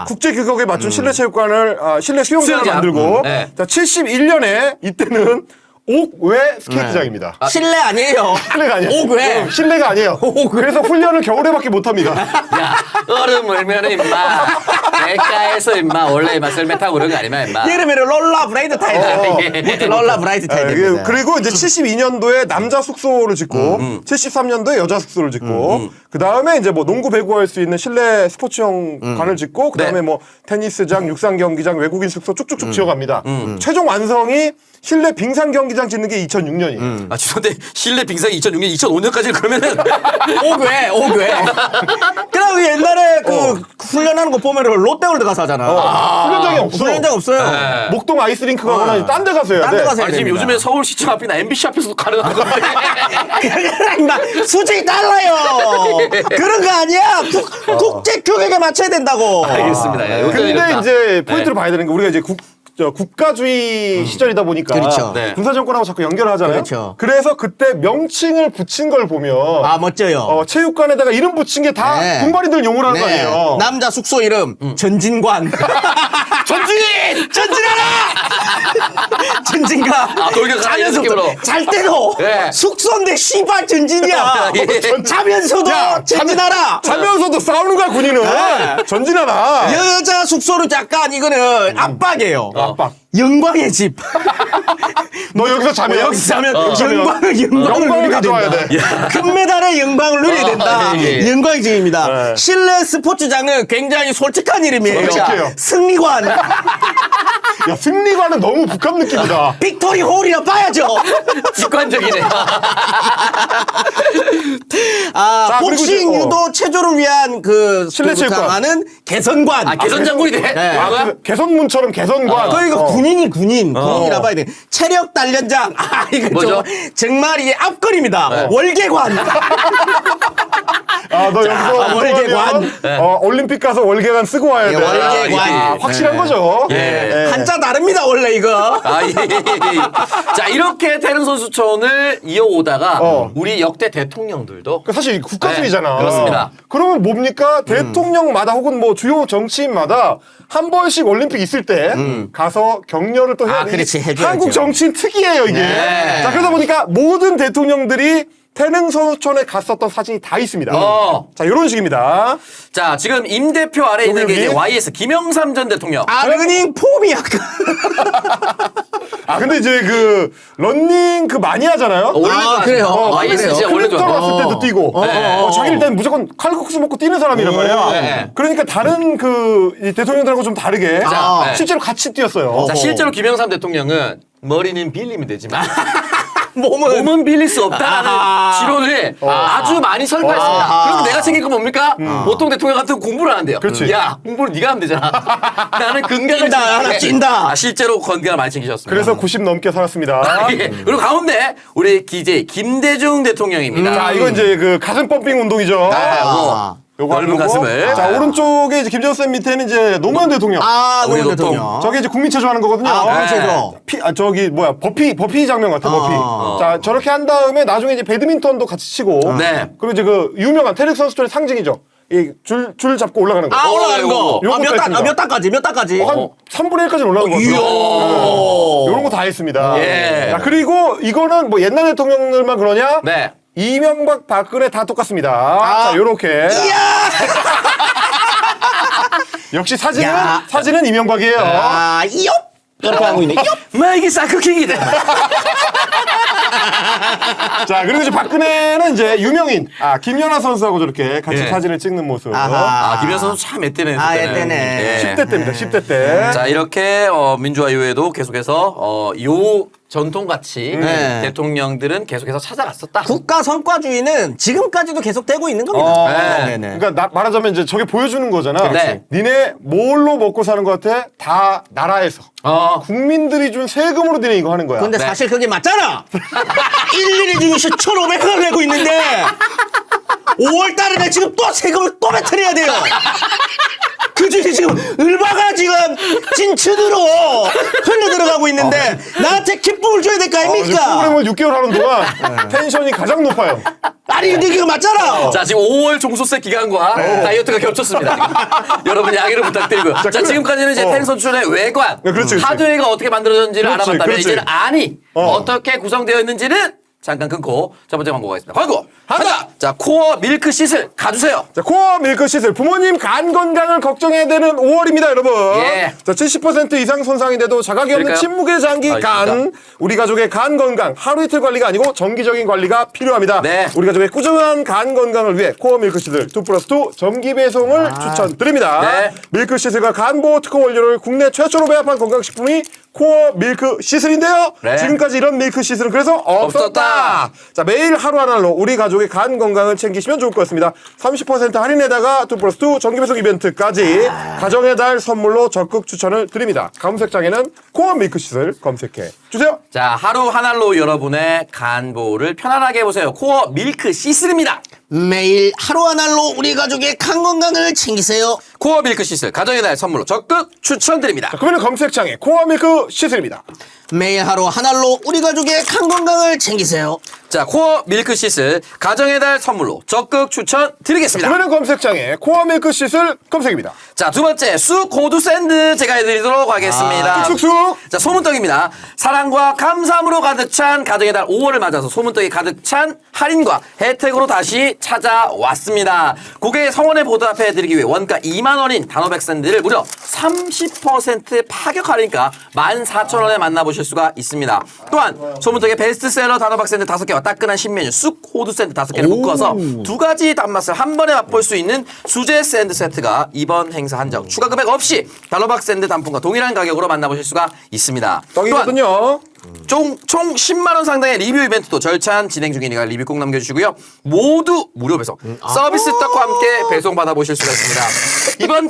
국제 규격에 맞춘 실내 수영장을 수영장. 만들고. 네. 자, 71년에 이때는 옥외 스케이트장입니다. 실내 아니에요. 실내가 아니에요. 옥외. 실내가 아니에요. 그래서 훈련을 겨울에밖에 못 합니다. 야 얼음 울면은 임마 대가에서 임마 원래 임마 썰매 타고 그런 거 아니면 임마 여름에는 롤라 브라이드 타야 돼. 롤라 브라이드 타야 됩니다. 그리고 이제 72년도에 남자 숙소를 짓고 73년도에 여자 숙소를 짓고 그 다음에 이제 뭐 농구 배구할 수 있는 실내 스포츠형 관을 짓고 그 다음에 네. 뭐 테니스장, 육상 경기장, 외국인 숙소 쭉쭉쭉 지어갑니다. 최종 완성이 실내 빙상 경기장 짓는 게 2006년이에요. 아 죄송한데 실내 빙상이 2006년 2005년까지 그러면은 옥외. 그럼 옛날에 그 훈련하는 거 보면 롯데월드 가서 하잖아. 훈련장이 없어. 훈련장 없어요. 네. 목동 아이스링크 가거나 딴 데 가서 해야 딴 데 돼. 가서 아니 지금 요즘에 서울시청 앞이나 MBC 앞에서도 가능한 건데 그러니까 수준이 달라요. 그런 거 아니야. 국제 규격에 맞춰야 된다고. 알겠습니다. 예, 근데 이렇다. 이제 포인트를 봐야 되는 게 우리가 이제 국가주의 시절이다 보니까 그렇죠. 네. 군사정권하고 자꾸 연결하잖아요. 그렇죠. 그래서 그때 명칭을 붙인 걸 보면 멋져요. 체육관에다가 이름 붙인 게 다 네. 군발이들 용을 하는 거 아니에요. 남자 숙소 이름 전진관. 전진하라. 전진가. 돌격하라 이런 느낌으로. 잘 때도 네. 숙소인데 씨발 전진이야. 예. 자면서도 전진하라. 자면서도 싸우는 거야 군인은. 네. 전진하라. 여자 숙소는 약간 이거는 압박이에요. 압박. 영광의 집. 너 여기서 자면 여기서 자면 영광을 영광을 누리게 가져와야 된다. 돼. 금메달의 영광을 누리게 된다. 예. 영광의 집입니다. 네. 실내 스포츠장은 굉장히 솔직한 이름이에요. 솔직해요. 승리관. 야 승리관은 너무 북한 느낌이다. 빅토리 홀이라 봐야죠. 직관적이네. 자, 그리고 복싱 이제, 유도 체조를 위한 그 실내 체육관. 하는 개선관. 아 개선 장군이 돼. 네. 그 개선문처럼 개선관. 그러니까 군인이라 봐야 돼. 체력 단련장. 이거 뭐죠? 정말 이게 앞걸입니다. 월계관. 너 여기서 월계관. 올림픽 가서 월계관 쓰고 와야 돼. 월계관. 확실한 거죠. 예. 한자 다릅니다 원래 이거. 자 이렇게 태릉 선수촌을 이어오다가 우리 역대 대통령들도 사실 국가주의잖아. 네, 그렇습니다. 그러면 뭡니까? 대통령마다 혹은 뭐 주요 정치인마다 한 번씩 올림픽 있을 때 가서 격려를 또 해야 돼. 그렇지, 해줘야죠. 한국 정치인 특이해요 이게. 네. 자 그러다 보니까 모든 대통령들이 태릉 선수촌에 갔었던 사진이 다 있습니다. 자 이런 식입니다. 자 지금 임 대표 아래 있는 게 이제 여기? YS 김영삼 전 대통령. 러닝 폼이 약간. 근데 이제 그 런닝 그 많이 하잖아요. 그래요? YS 그래요? 진짜 원래 클립 들어갔을 때도 뛰고. 자기 일단 무조건 칼국수 먹고 뛰는 사람이란 말이야. 네. 그러니까 다른 이 대통령들하고 좀 다르게 자, 네. 실제로 같이 뛰었어요. 자 실제로 김영삼 대통령은 머리는 빌리면 되지만 몸은 빌릴 수 없다라는 지론을 아주 많이 설파했습니다. 그럼 내가 챙길 건 뭡니까? 보통 대통령 같은 공부를 하는데요. 그렇지. 야, 공부를 네가 하면 되잖아. 나는 건강을 찐다, 챙길게. 하나 찐다. 실제로 건강을 많이 챙기셨습니다. 그래서 90 넘게 살았습니다. 예. 그리고 가운데 우리 기재 김대중 대통령입니다. 자, 이거 이제 그 가슴 펌핑 운동이죠. 요거 넓은 하고. 가슴을. 자, 오른쪽에 이제 김정은 쌤 밑에는 이제 노무현 대통령. 우리 노무현 노통. 대통령. 저게 이제 국민체조 하는 거거든요. 국민체조. 저기 뭐야 버피 장면 같아 버피. 자 저렇게 한 다음에 나중에 이제 배드민턴도 같이 치고. 네. 그리고 이제 그 유명한 테니스 선수들의 상징이죠. 이 줄 잡고 올라가는 거. 올라가는 거. 요것도 했습니다. 몇 단까지? 한 3분의 1까지 올라간 거 같아요. 이런 거 다 했습니다. 예. 자, 그리고 이거는 뭐 옛날 대통령들만 그러냐? 네. 이명박, 박근혜 다 똑같습니다. 자, 요렇게. 역시 사진은 이명박이에요. 이요? 이렇게 하고 있네. 마 이게 사크킹이다. 자, 그리고 이제 박근혜는 이제 유명인, 김연아 선수하고 저렇게 같이 예. 사진을 찍는 모습. 김현 선수 참 애때네. 애때네. 10대 때입니다, 10대 때. 자 이렇게 민주화 이후에도 계속해서 요 전통같이 네. 대통령들은 계속해서 찾아갔었다. 국가 성과주의는 지금까지도 계속되고 있는 겁니다. 네네. 그러니까 말하자면 이제 저게 보여주는 거잖아. 네. 니네 뭘로 먹고 사는 것 같아? 다 나라에서. 국민들이 준 세금으로 니네 이거 하는 거야. 근데 네. 사실 그게 맞잖아. 일일이 중에서 1,500원을 내고 있는데 5월 달에 지금 또 세금을 또 배틀해야 돼요. 그 중에 지금 을바가 지금 진춘으로 흘러 들어가고 있는데 나한테 기쁨을 줘야 될 거 아닙니까? 프로그램을 6개월 하는 동안 텐션이 가장 높아요. 아니 근데 이거 맞잖아. 자 지금 5월 종소세 기간과 다이어트가 겹쳤습니다. 지금. 여러분 양해를 부탁드리고요. 자 지금까지는 이제 탱선출의 외관, 그렇지. 하드웨어가 어떻게 만들어졌는지를 그렇지, 알아봤다면 그렇지. 이제는 안이 어떻게 구성되어 있는지는 잠깐 끊고 첫 번째 광고가 있습니다. 광고 하나. 자 코어 밀크 시슬 가주세요. 자, 코어 밀크 시슬. 부모님 간 건강을 걱정해야 되는 5월입니다, 여러분. 예. 자, 70% 이상 손상이 돼도 자각이 없는 그럴까요? 침묵의 장기 간. 알겠습니다. 우리 가족의 간 건강. 하루 이틀 관리가 아니고 정기적인 관리가 필요합니다. 네. 우리 가족의 꾸준한 간 건강을 위해 코어 밀크 시슬 2+2 정기 배송을 추천드립니다. 네. 밀크 시슬과 간 보호 특허 원료를 국내 최초로 배합한 건강식품이 코어 밀크 시슬인데요. 네. 지금까지 이런 밀크 시슬은 그래서 없었다. 자, 매일 하루 한 알로 우리 가족의 간 건강을 챙기시면 좋을 것 같습니다. 30% 할인에다가 2+2 정기 배송 이벤트까지 가정의 달 선물로 적극 추천을 드립니다. 검색창에는 코어 밀크 시슬 검색해 주세요. 자 하루 한 알로 여러분의 간 보호를 편안하게 해보세요. 코어 밀크 시슬입니다. 매일 하루 한 알로 우리 가족의 간 건강을 챙기세요. 코어 밀크 시슬 가정의 달 선물로 적극 추천드립니다. 그러면 검색창에 코어 밀크 시슬입니다. 매일 하루 한 알로 우리 가족의 간 건강을 챙기세요. 자 코어 밀크 시슬 가정의 달 선물로 적극 추천드리겠습니다. 그러면 검색창에 코어 밀크 시슬 검색입니다. 자 두 번째 쑥 호두 샌드 제가 해드리도록 하겠습니다. 쑥쑥. 자 소문떡입니다. 사랑과 감사함으로 가득 찬 가정의 달 5월을 맞아서 소문떡이 가득 찬 할인과 혜택으로 다시 찾아왔습니다. 고객의 성원에 보답해드리기 위해 원가 2만 원인 단호백 샌드를 무려 30% 파격 할인가 14,000원에 만나보실 수가 있습니다. 또한 소문떡의 베스트셀러 단호박 샌드 5개와 따끈한 신메뉴 쑥 호두 샌드 5개를 묶어서 두 가지 단맛을 한 번에 맛볼 수 있는 수제 샌드 세트가 이번 행사 한정 추가 금액 없이 단호박 샌드 단품과 동일한 가격으로 만나보실 수가 있습니다. 또한 떡이거든요. 총 10만 원 상당의 리뷰 이벤트도 절찬 진행 중이니까 리뷰 꼭 남겨주시고요. 모두 무료 배송. 서비스 떡과 함께 배송 받아보실 수가 있습니다. 이번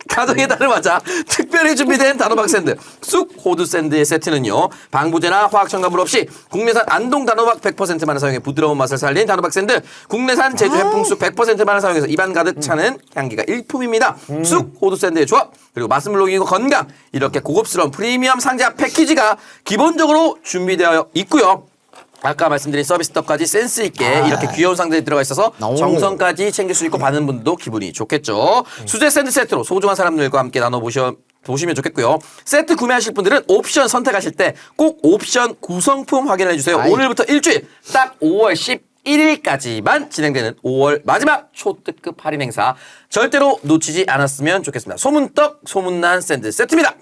가정의 달을 맞아 특별히 준비된 단호박 샌드 쑥 호두 샌드의 세트는요. 방부제나 화학 첨가물 없이 국내산 안동 단호박 100%만을 사용해 부드러운 맛을 살린 단호박 샌드 국내산 제주 해풍쑥 100%만을 사용해서 입안 가득 차는 향기가 일품입니다. 쑥 호두 샌드의 조합 그리고 맛은 물론이고 건강 이렇게 고급스러운 프리미엄 상자 패키지가 기본적으로 준비되어 있고요. 아까 말씀드린 서비스 떡까지 센스 있게 이렇게 귀여운 상자에 들어가 있어서 정성까지 챙길 수 있고 받는 분도 기분이 좋겠죠. 수제 샌드 세트로 소중한 사람들과 함께 보시면 좋겠고요. 세트 구매하실 분들은 옵션 선택하실 때 꼭 옵션 구성품 확인해 주세요. 오늘부터 일주일 딱 5월 11일까지만 진행되는 5월 마지막 초특급 할인 행사 절대로 놓치지 않았으면 좋겠습니다. 소문떡 소문난 샌드 세트입니다.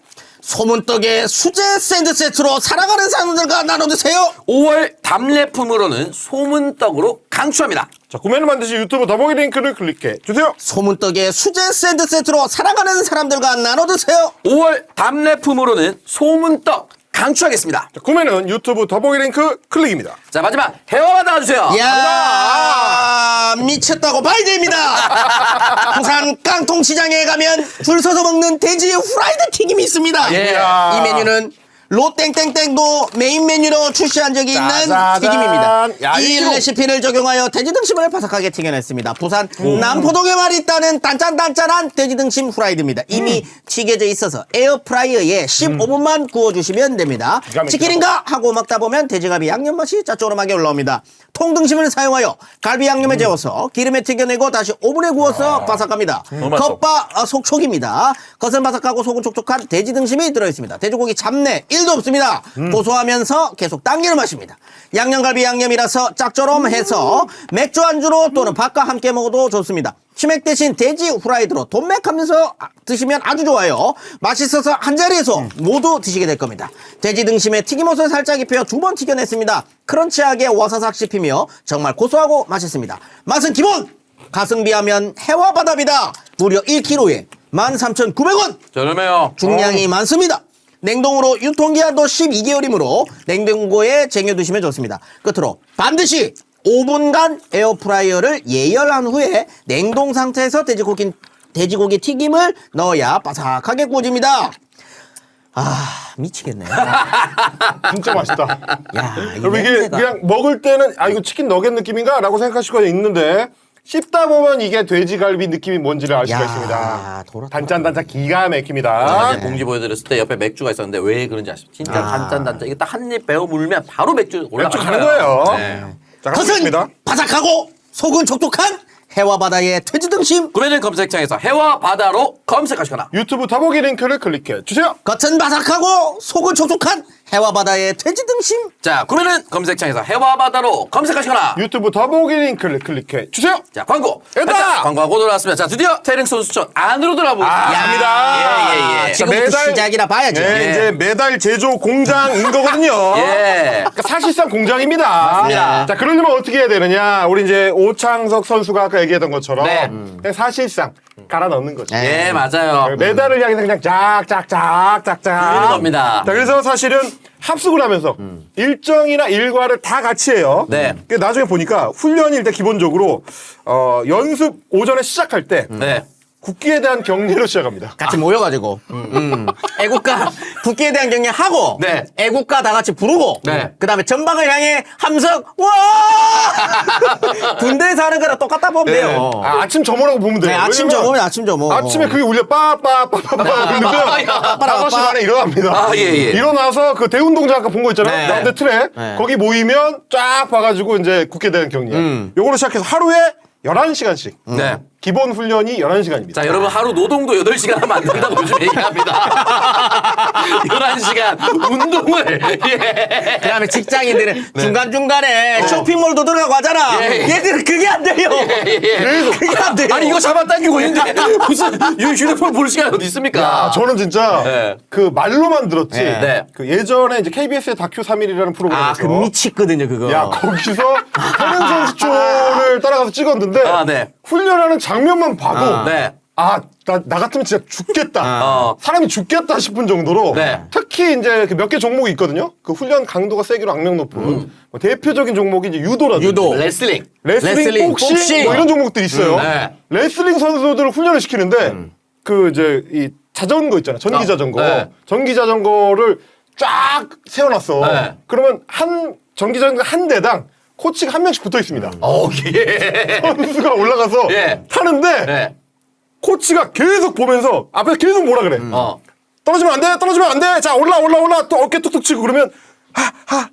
소문떡의 수제 샌드 세트로 사랑하는 사람들과 나눠 드세요. 5월 답례품으로는 소문떡으로 강추합니다. 자, 구매를 만드시 유튜브 더보기 링크를 클릭해 주세요. 소문떡의 수제 샌드 세트로 사랑하는 사람들과 나눠 드세요. 5월 답례품으로는 소문떡 강추하겠습니다. 자, 구매는 유튜브 더보기 링크 클릭입니다. 자, 마지막 해와바다 가주세요. 야 미쳤다고 봐야 됩니다. 부산 깡통시장에 가면 줄 서서 먹는 돼지 후라이드 튀김이 있습니다. 예. 이 메뉴는 로땡땡땡도 메인 메뉴로 출시한 적이 있는 짜자잔. 튀김입니다. 야, 이 이거. 레시피를 적용하여 돼지 등심을 바삭하게 튀겨냈습니다. 부산 남포동에만 있다는 단짠단짠한 돼지 등심 후라이드입니다. 이미 튀겨져 있어서 에어프라이어에 15분만 구워주시면 됩니다. 기가 막히다. 치킨인가 하고 먹다 보면 돼지갈비 양념 맛이 짭조름하게 올라옵니다. 통등심을 사용하여 갈비 양념에 재워서 기름에 튀겨내고 다시 오븐에 구워서 바삭합니다. 맛있어. 겉바 속촉입니다. 겉은 바삭하고 속은 촉촉한 돼지 등심이 들어있습니다. 돼지고기 잡내 1도 없습니다. 고소하면서 계속 당기는 맛입니다. 양념갈비 양념이라서 짭조름해서 맥주 안주로 또는 밥과 함께 먹어도 좋습니다. 치맥 대신 돼지 후라이드로 돈맥하면서 드시면 아주 좋아요. 맛있어서 한 자리에서 모두 드시게 될 겁니다. 돼지 등심에 튀김옷을 살짝 입혀 2번 튀겨냈습니다. 크런치하게 와사삭 씹히며 정말 고소하고 맛있습니다. 맛은 기본! 가성비 하면 해와바다입니다. 무려 1kg에 13,900원! 저렴해요. 중량이 많습니다. 냉동으로 유통기한도 12개월이므로 냉동고에 쟁여두시면 좋습니다. 끝으로 반드시 5분간 에어프라이어를 예열한 후에 냉동 상태에서 돼지고기 튀김을 넣어야 바삭하게 구워집니다. 아 미치겠네. 진짜 맛있다. 야, 여러분 이게 냄새가. 그냥 먹을 때는 아 이거 치킨 너겟 느낌인가? 라고 생각하실 거 있는데 씹다 보면 이게 돼지갈비 느낌이 뭔지를 알 수가 야, 있습니다. 돌아. 단짠단짠 기가 제가 막힙니다. 이제 공지 보여드렸을 때 옆에 맥주가 있었는데 왜 그런지 아시죠? 진짜 단짠단짠. 이게 딱 한 입 베어 물면 바로 맥주 올라가는 가는 거예요. 네. 자, 겉은 가보겠습니다. 바삭하고 속은 촉촉한 해와 바다의 돼지 등심. 구매는 검색창에서 해와 바다로 검색하시거나 유튜브 더보기 링크를 클릭해 주세요. 겉은 바삭하고 속은 촉촉한 해와 바다의 돼지 등심. 자, 구매는 검색창에서 해와 바다로 검색하시거나 유튜브 더보기 링크를 클릭해 주세요. 자, 광고. 됐다! 됐다! 광고하고 돌아왔습니다. 자, 드디어 태릉 선수촌 안으로 들어가보겠습니다. 갑니다. 예. 지금부터 시작이라 봐야죠. 네, 예. 이제 매달 제조 공장인 거거든요. 예. 그러니까 사실상 공장입니다. 맞습니다. 자, 그러려면 어떻게 해야 되느냐? 우리 이제 오창석 선수가 아까 얘기했던 것처럼 네. 그냥 사실상 갈아 넣는 거죠. 예, 맞아요. 메달을 향해서 그냥 짝짝짝짝짝 그러는 겁니다. 자, 그래서 사실은 합숙을 하면서 일정이나 일과를 다 같이 해요. 네. 그 나중에 보니까 훈련일 때 기본적으로 연습 오전에 시작할 때 네. 국기에 대한 경례로 시작합니다. 같이 모여가지고 애국가 국기에 대한 경례하고 네. 애국가 다 같이 부르고 네. 그다음에 전방을 향해 함성 와 군대에서 하는 거랑 똑같다 보면 돼요. 아침 점호라고 보면 돼요. 네, 아침 왜냐면 점호면 아침 점호. 아침에 그게 울려 빠빠빠빠빠 울리면 야. 5시 반에 일어납니다. 아, 예. 일어나서 그 대운동장 아까 본 거 있잖아요. 네. 가운데 틀에 네. 거기 모이면 쫙 봐가지고 이제 국기에 대한 경례. 요거로 시작해서 하루에 11시간씩. 네. 기본 훈련이 11시간입니다. 자, 여러분 하루 노동도 8시간 하면 안 된다고 요즘 얘기합니다. 11시간 운동을. 예. 그다음에 직장인들은 중간중간에 쇼핑몰도 들어가고 하잖아. 예, 예. 얘들은 그게 안 돼요. 그게 안 돼요. 아니 이거 잡아당기고 있는데 무슨 휴대폰 볼 시간이 어디 있습니까? 저는 진짜 네. 그 말로만 들었지. 네. 그 예전에 이제 KBS의 다큐 3일이라는 프로그램에서 그 미치거든요 그거. 야 거기서 태릉 선수촌을 따라가서 찍었는데 아, 네. 훈련하는 장면만 봐도 네. 나 같으면 진짜 죽겠다. 어. 사람이 죽겠다 싶은 정도로 네. 특히 이제 몇 개 종목이 있거든요. 그 훈련 강도가 세기로 악명 높은 뭐 대표적인 종목이 이제 유도라든지 유도. 레슬링. 레슬링, 복싱, 뭐 이런 종목들이 있어요. 네. 레슬링 선수들을 훈련을 시키는데 그 이제 이 자전거 있잖아. 전기 자전거. 네. 전기 자전거를 쫙 세워놨어. 네. 그러면 한 전기 자전거 한 대당 코치가 한 명씩 붙어 있습니다. 예. 선수가 올라가서 예. 타는데 네. 코치가 계속 보면서 앞에서 계속 뭐라 그래. 떨어지면 안 돼, 떨어지면 안 돼. 자, 올라. 또 어깨 툭툭 치고 그러면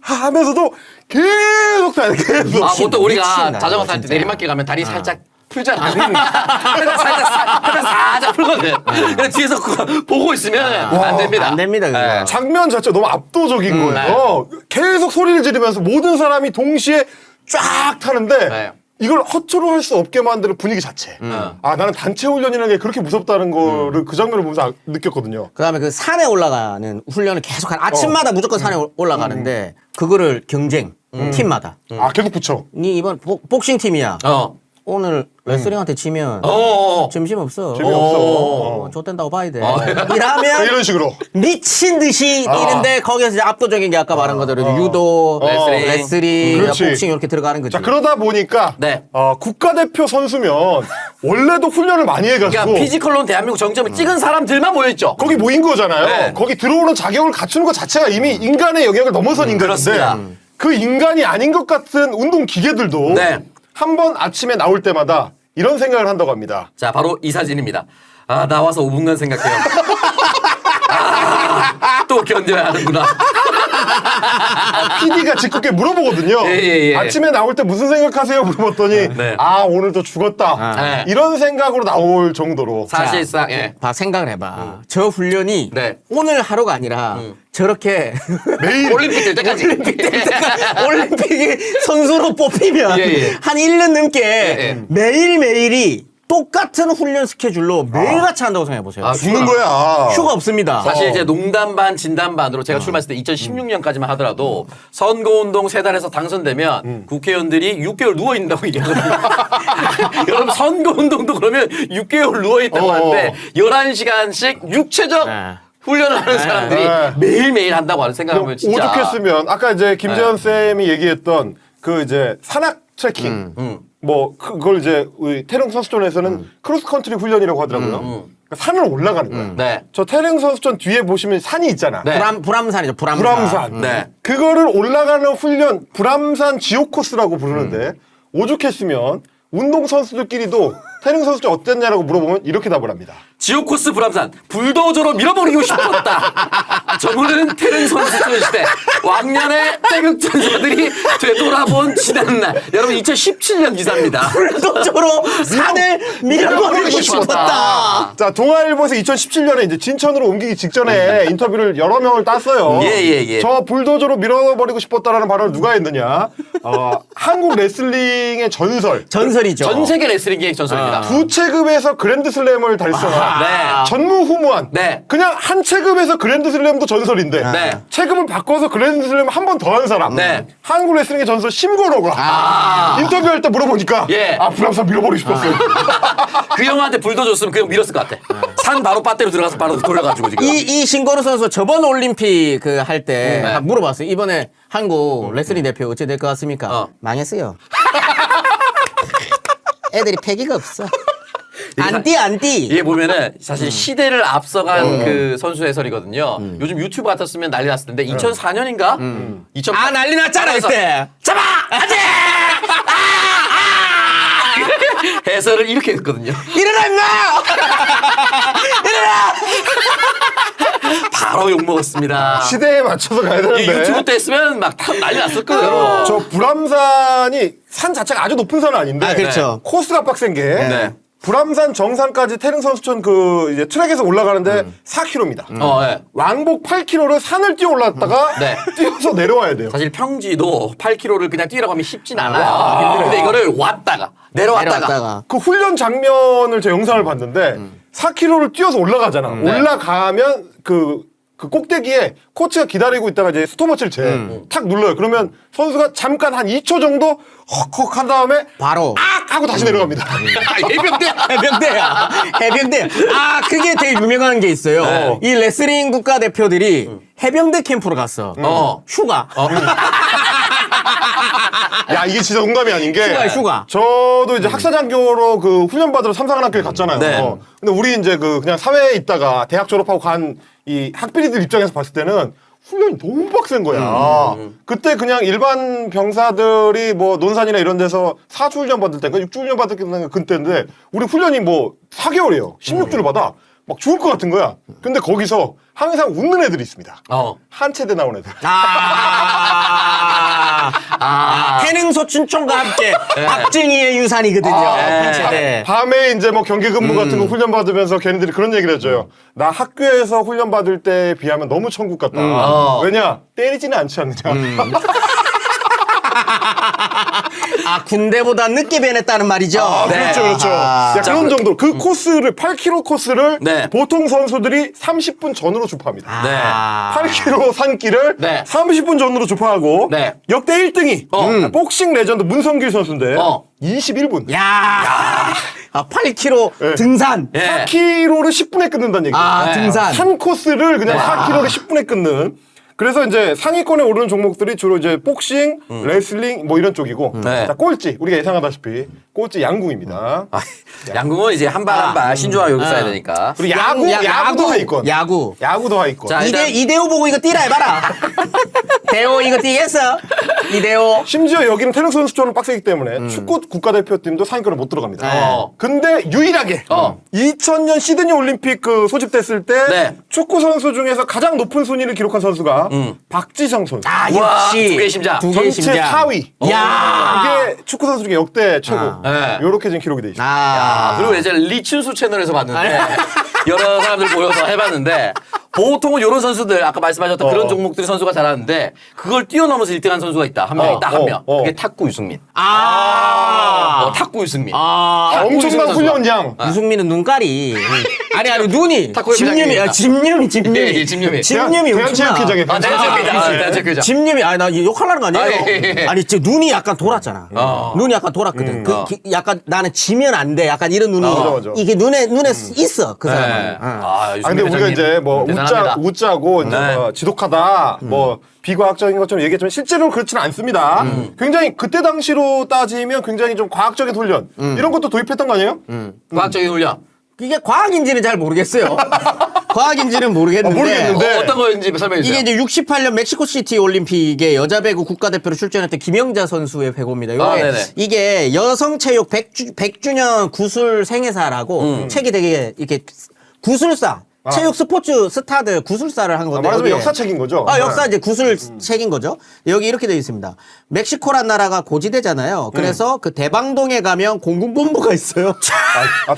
하면서도 계속 타야 돼, 계속. 보통 우리가 미친다, 자전거 탈 때 진짜. 내리막길 가면 다리 살짝 풀잖아. 살짝 풀거든. 근데 뒤에서 그거 보고 있으면 안 됩니다. 안 됩니다, 그거. 네. 장면 자체가 너무 압도적인 거예요. 계속 소리를 지르면서 모든 사람이 동시에 쫙 타는데 네. 이걸 허투루 할 수 없게 만드는 분위기 자체. 나는 단체 훈련이라는 게 그렇게 무섭다는 거를 그 장면을 보면서 느꼈거든요. 그다음에 그 산에 올라가는 훈련을 계속 아침마다 무조건 산에 올라가는데 그거를 경쟁 팀마다. 계속 붙여. 니 이번 복싱 팀이야. 오늘 레슬링한테 지면 점심 없어. 재미없어. 좆된다고 봐야 돼. 이러면 이런 식으로. 미친 듯이 뛰는데 거기서 이제 압도적인 게 아까 말한 것대로 유도, 레슬링, 그렇지. 복싱 이렇게 들어가는 거지. 자, 그러다 보니까 네. 국가대표 선수면 원래도 훈련을 많이 해가지고 그러니까 피지컬로는 대한민국 정점을 찍은 사람들만 모여있죠. 거기 모인 거잖아요. 네. 거기 들어오는 자격을 갖추는 것 자체가 이미 인간의 영역을 넘어선 인간인데 그렇습니다. 그 인간이 아닌 것 같은 운동 기계들도 네. 한 번 아침에 나올 때마다 이런 생각을 한다고 합니다. 자, 바로 이 사진입니다. 아, 나와서 5분간 생각해요. 또 견뎌야 하는구나. PD가 직급게 물어보거든요. 예. 아침에 나올 때 무슨 생각하세요? 물어봤더니 네. 아 오늘 또 죽었다. 네. 이런 생각으로 나올 정도로 사실상, 예. 봐, 생각을 해봐. 저 훈련이 네. 오늘 하루가 아니라 저렇게 매일 올림픽 될 때까지. 올림픽 선수로 뽑히면 예. 한 1년 넘게 예. 매일매일이 똑같은 훈련 스케줄로 매일같이 한다고 생각해보세요. 아, 죽는 거야. 휴가 없습니다. 사실 이제 농담 반 진담 반으로 제가 출마했을 때 2016년까지만 하더라도 선거운동 3달에서 당선되면 국회의원들이 6개월 누워있는다고 얘기하거든요. 여러분 선거운동도 그러면 6개월 누워있다고 하는데 11시간씩 육체적 네. 훈련을 하는 사람들이 네. 매일매일 한다고 하는 생각하면 진짜 오죽했으면 아까 이제 김재현 쌤이 얘기했던 그 이제 산악 트레킹 뭐 그걸 이제 우리 태릉 선수촌에서는 크로스컨트리 훈련이라고 하더라고요. 그러니까 산을 올라가는 거야. 네. 저 태릉 선수촌 뒤에 보시면 산이 있잖아. 네. 불암산이죠, 불암산. 불암산. 네. 그거를 올라가는 훈련 불암산 지옥 코스라고 부르는데 오죽했으면 운동 선수들끼리도 태릉 선수촌 어땠냐라고 물어보면 이렇게 답을 합니다. 지옥 코스 불암산 불도저로 밀어버리고 싶었다. 저분은 태릉 선수촌 시대 왕년의 태극전사들이 되돌아본 지난날. 여러분 2017년 기사입니다. 불도저로 산을 밀어버리고 싶었다. 자, 동아일보에서 2017년에 이제 진천으로 옮기기 직전에 인터뷰를 여러 명을 땄어요. 예. 저 불도저로 밀어버리고 싶었다라는 발언을 누가 했느냐? 한국 레슬링의 전설. 전설이죠. 전 세계 레슬링계의 전설입니다. 두 체급에서 그랜드슬램을 달성한 네. 전무후무한 네. 그냥 한 체급에서 그랜드슬램도 전설인데 네. 체급을 바꿔서 그랜드슬램 한 번 더 한 사람 네. 한국 레슬링의 전설 심건호가 인터뷰할 때 물어보니까 예. 불암산 밀어버리고 싶었어요. 그 형한테 불도 줬으면 그 형 밀었을 것 같아. 산 바로 빠떼로 들어가서 바로 돌려가지고 지금. 이 신건우 선수 저번 올림픽 그 할 때 물어봤어요. 이번에 한국 레슬링 대표 어찌 될 것 같습니까? 망했어요. 애들이 패기가 없어. 안 뛰. 이게 보면은 사실 시대를 앞서간 그 선수 해설이거든요. 요즘 유튜브 같았으면 난리 났을 텐데 2004년인가? 2008 아, 난리 났잖아, 그때. 잡아! 아재! 해설을 이렇게 했거든요. 일어나, 임마! 일어나! 바로 욕먹었습니다. 시대에 맞춰서 가야 되는데 유튜브 때 했으면 막 다 난리 났을 거예요. 저 불암산이 산 자체가 아주 높은 산은 아닌데 아, 그렇죠. 코스가 빡센 게 네. 불암산 정상까지 태릉 선수촌 그 이제 트랙에서 올라가는데 4km입니다. 네. 왕복 8km를 산을 뛰어 올랐다가 네. 뛰어서 내려와야 돼요. 사실 평지도 8km를 그냥 뛰라고 하면 쉽진 않아요. 근데 이거를 왔다가 내려왔다가 그 훈련 장면을 제 영상을 봤는데 4km를 뛰어서 올라가잖아. 네. 올라가면 그 꼭대기에 코치가 기다리고 있다가 이제 스톱워치를 탁 눌러요. 그러면 선수가 잠깐 한 2초 정도 헉헉 한 다음에 바로. 악 하고 다시 내려갑니다. 해병대야. 해병대. 아, 그게 되게 유명한 게 있어요. 네. 이 레슬링 국가대표들이 해병대 캠프로 갔어. 휴가. 야 이게 진짜 농담이 아닌 게 휴가. 저도 이제 학사장교로 그 훈련 받으러 삼사관학교에 갔잖아요. 네. 근데 우리 이제 그 그냥 사회에 있다가 대학 졸업하고 간 이 학비리들 입장에서 봤을 때는 훈련이 너무 빡센 거야. 그때 그냥 일반 병사들이 뭐 논산이나 이런 데서 4주 훈련 받을 때인가 6주 훈련 받을 때인가 그때인데 우리 훈련이 뭐 4개월이에요. 16주를 받아. 막 죽을 것 같은 거야. 근데 거기서 항상 웃는 애들이 있습니다. 한 체대 나온 애들. 태릉소 춘총과 함께 박정희의 유산이거든요. 한체대. 밤에 이제 뭐 경기 근무 같은 거 훈련 받으면서 걔네들이 그런 얘기를 해줘요. 나 학교에서 훈련 받을 때 비하면 너무 천국 같다. 왜냐? 때리지는 않지 않느냐. 아, 군대보다 늦게 변했다는 말이죠. 네. 그렇죠, 그렇죠. 아. 야, 그런 정도. 그 코스를 8km 코스를 네. 보통 선수들이 30분 전으로 주파합니다. 아. 8km 산길을 네. 30분 전으로 주파하고 네. 역대 1등이 복싱 레전드 문성길 선수인데 21분. 야. 아, 8km 네. 등산. 예. 4km를 10분에 끊는다는 얘기죠. 아, 네. 등산. 한 코스를 그냥 4km를 10분에 끊는. 그래서 이제 상위권에 오르는 종목들이 주로 이제 복싱, 레슬링 뭐 이런 쪽이고. 네. 자, 꼴찌. 우리가 예상하다시피 꼴찌 양궁입니다. 아, 양궁은 이제 한 발 한 발 신중하게 여기 써야 되니까. 그리고 야구도 하위권. 야구. 야구도 하위권. 자, 일단- 이대호 보고 이거 뛰라 해봐라. 대호 이거 뛰겠어? 이대호. 심지어 여기는 태릉 선수촌은 빡세기 때문에 축구 국가대표팀도 상위권에 못 들어갑니다. 어. 근데 유일하게 2000년 시드니 올림픽 그 소집됐을 때 네. 축구 선수 중에서 가장 높은 순위를 기록한 선수가 박지성 선수. 아, 우와, 역시. 두 개의 심장. 두 개의 전체 심장. 4위. 야. 이게 축구 선수 중에 역대 최고. 네. 요렇게 지금 기록이 돼 있습니다. 아, 아. 그리고 예전에 리춘수 채널에서 봤는데 여러 사람들 모여서 해봤는데 보통은 이런 선수들 아까 말씀하셨던 그런 종목들이 선수가 잘하는데 그걸 뛰어넘어서 1등한 선수가 있다. 한 명, 딱 한 명. 그게 탁구 유승민. 탁구 유승민. 엄청난 훈련량. 유승민은 눈깔이. 아니, 눈이. 탁구의 집념이, 부장님이다. 집념이. 예, 예, 집념이. 집념이 엄청나. 대한체육회장에 아, 대한체육회장. 집념이, 아니, 나 욕하려는 거 아니에요? 아, 예, 예. 아니, 눈이 약간 돌았잖아. 눈이 약간 돌았거든. 약간 나는 지면 안 돼. 약간 이런 눈이. 맞아. 이게 눈에 있어. 그 사람은. 네. 아, 아, 근데 우리가 이제 뭐 대단합니다. 웃자고 이제 네. 뭐 지독하다, 뭐 비과학적인 것처럼 얘기했지만 실제로 그렇지는 않습니다. 굉장히 그때 당시로 따지면 굉장히 좀 과학적인 훈련 이런 것도 도입했던 거 아니에요? 과학적인 훈련. 이게 과학인지는 잘 모르겠어요. 과학인지는 모르겠는데. 모르겠는데. 어떤 거인지 설명해 주세요. 이게 이제 68년 멕시코시티 올림픽에 여자 배구 국가대표로 출전했던 김영자 선수의 배구입니다. 요게 아, 네네. 이게 여성체육 100주년 구술 생애사라고 책이 되게 이렇게 구술사, 체육 스포츠 스타들 구술사를 한 건데. 말하자면 여기에- 역사책인 거죠. 역사 이제 구술 책인 거죠. 여기 이렇게 되어 있습니다. 멕시코란 나라가 고지대잖아요. 그래서 그 대방동에 가면 공군본부가 있어요.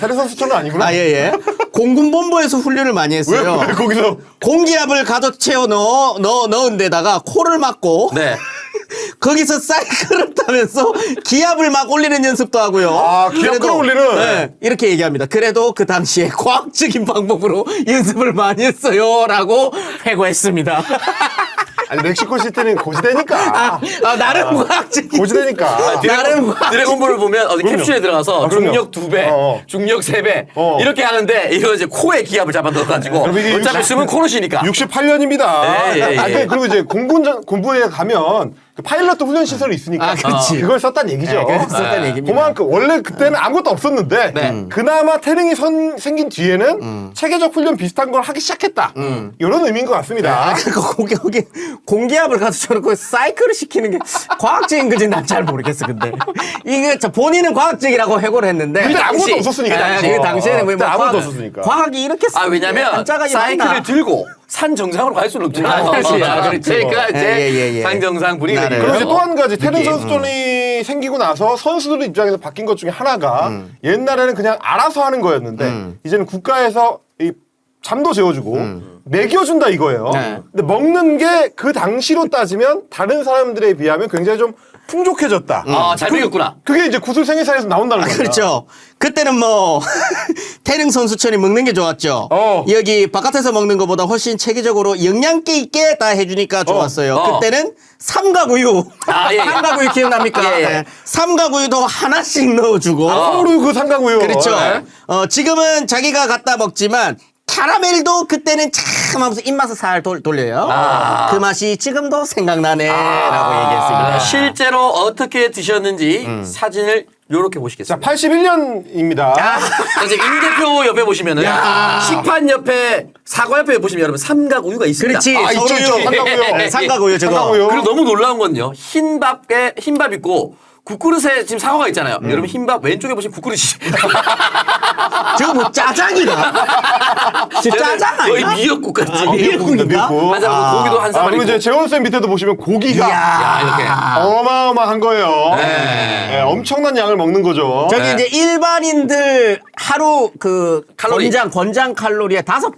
태릉 선수촌은 아니구나. 아, 예, 예. 공군본부에서 훈련을 많이 했어요. 왜 거기서 공기압을 가득 채워 넣은 데다가 코를 막고 네. 거기서 사이클을 타면서 기압을 막 올리는 연습도 하고요. 아, 기압 끌어올리는? 네, 이렇게 얘기합니다. 그래도 그 당시에 과학적인 방법으로 연습을 많이 했어요. 라고 회고했습니다. 아니 멕시코 시티는 고지대니까. 나름 과학적인. 고지대니까. 나름 드래곤볼을 보면 어디 그럼요. 캡슐에 들어가서 그럼요. 중력 2배, 중력 3배 이렇게 하는데 이거 이제 코에 기압을 잡아 넣어가지고 그럼 이게 어차피 숨은 코로 쉬니까. 68년입니다. 예, 예. 그리고 이제 공부에 가면 그 파일럿 훈련 시설이 있으니까 그렇지. 그걸 썼다는 얘기죠. 네, 그래서 썼다는 얘기입니다. 그만큼 원래 그때는 아무것도 없었는데 네. 그나마 태릉이 생긴 뒤에는 체계적 훈련 비슷한 걸 하기 시작했다. 이런 의미인 것 같습니다. 거기 공기압을 가서 저렇게 사이클을 시키는 게 과학적인 건지 난 잘 모르겠어. 근데 이게 본인은 과학적이라고 회고를 했는데 근데 아무것도 당시. 없었으니까. 그 당시에는 그때 아무것도 없었으니까. 과학이 이렇게 왜냐면 한자각이 사이클을 많나? 들고 산 정상으로 갈 수는 없잖아요. 그렇지. 그렇지. 그러니까 이제 예. 산 정상 분위기. 나를. 그리고 이제 또 한 가지 태릉 느낌. 선수촌이 생기고 나서 선수들 입장에서 바뀐 것 중에 하나가 옛날에는 그냥 알아서 하는 거였는데 이제는 국가에서 이 잠도 재워주고 먹여준다 이거예요. 네. 근데 먹는 게 그 당시로 따지면 다른 사람들에 비하면 굉장히 좀 풍족해졌다. 잘 먹였구나. 그게 이제 구슬 생애사에서 나온다는 거예요. 그렇죠. 그때는 뭐 태릉 선수촌이 먹는 게 좋았죠. 여기 바깥에서 먹는 것보다 훨씬 체계적으로 영양가 있게 다 해주니까 좋았어요. 그때는 삼가구유. 예. 삼가구유 기억납니까? 예. 네. 삼가구유도 하나씩 넣어주고. 서로 그 상가고요. 그렇죠. 네. 지금은 자기가 갖다 먹지만 캐러멜도 그때는 참 하면서 입맛을 살 돌려요. 그 맛이 지금도 생각나네. 라고 얘기했습니다. 실제로 어떻게 드셨는지 사진을 요렇게 자, 보시겠습니다. 81년입니다. 이제 임 대표 옆에 보시면은 식판 옆에 사과 옆에 보시면 여러분 삼각 우유가 있습니다. 그렇지. 있죠, 있죠. 삼가구요. 삼가구유 저거. 삼가구요. 그리고 너무 놀라운 건요. 흰밥 있고 국그릇에 지금 사과가 있잖아요. 여러분 흰밥 왼쪽에 보시면 국그릇이 저거 뭐 짜장이다. 저 짜장 거의 아니야? 미역국 같지. 미역국인가? 미역국. 한 사람 고기도 한 사발 그리고 있고. 이제 재원쌤 밑에도 보시면 고기가 야, 이렇게. 어마어마한 거예요. 네, 엄청난 양을 먹는 거죠. 저기 이제 일반인들 하루 그 칼로리. 권장 칼로리에 5배.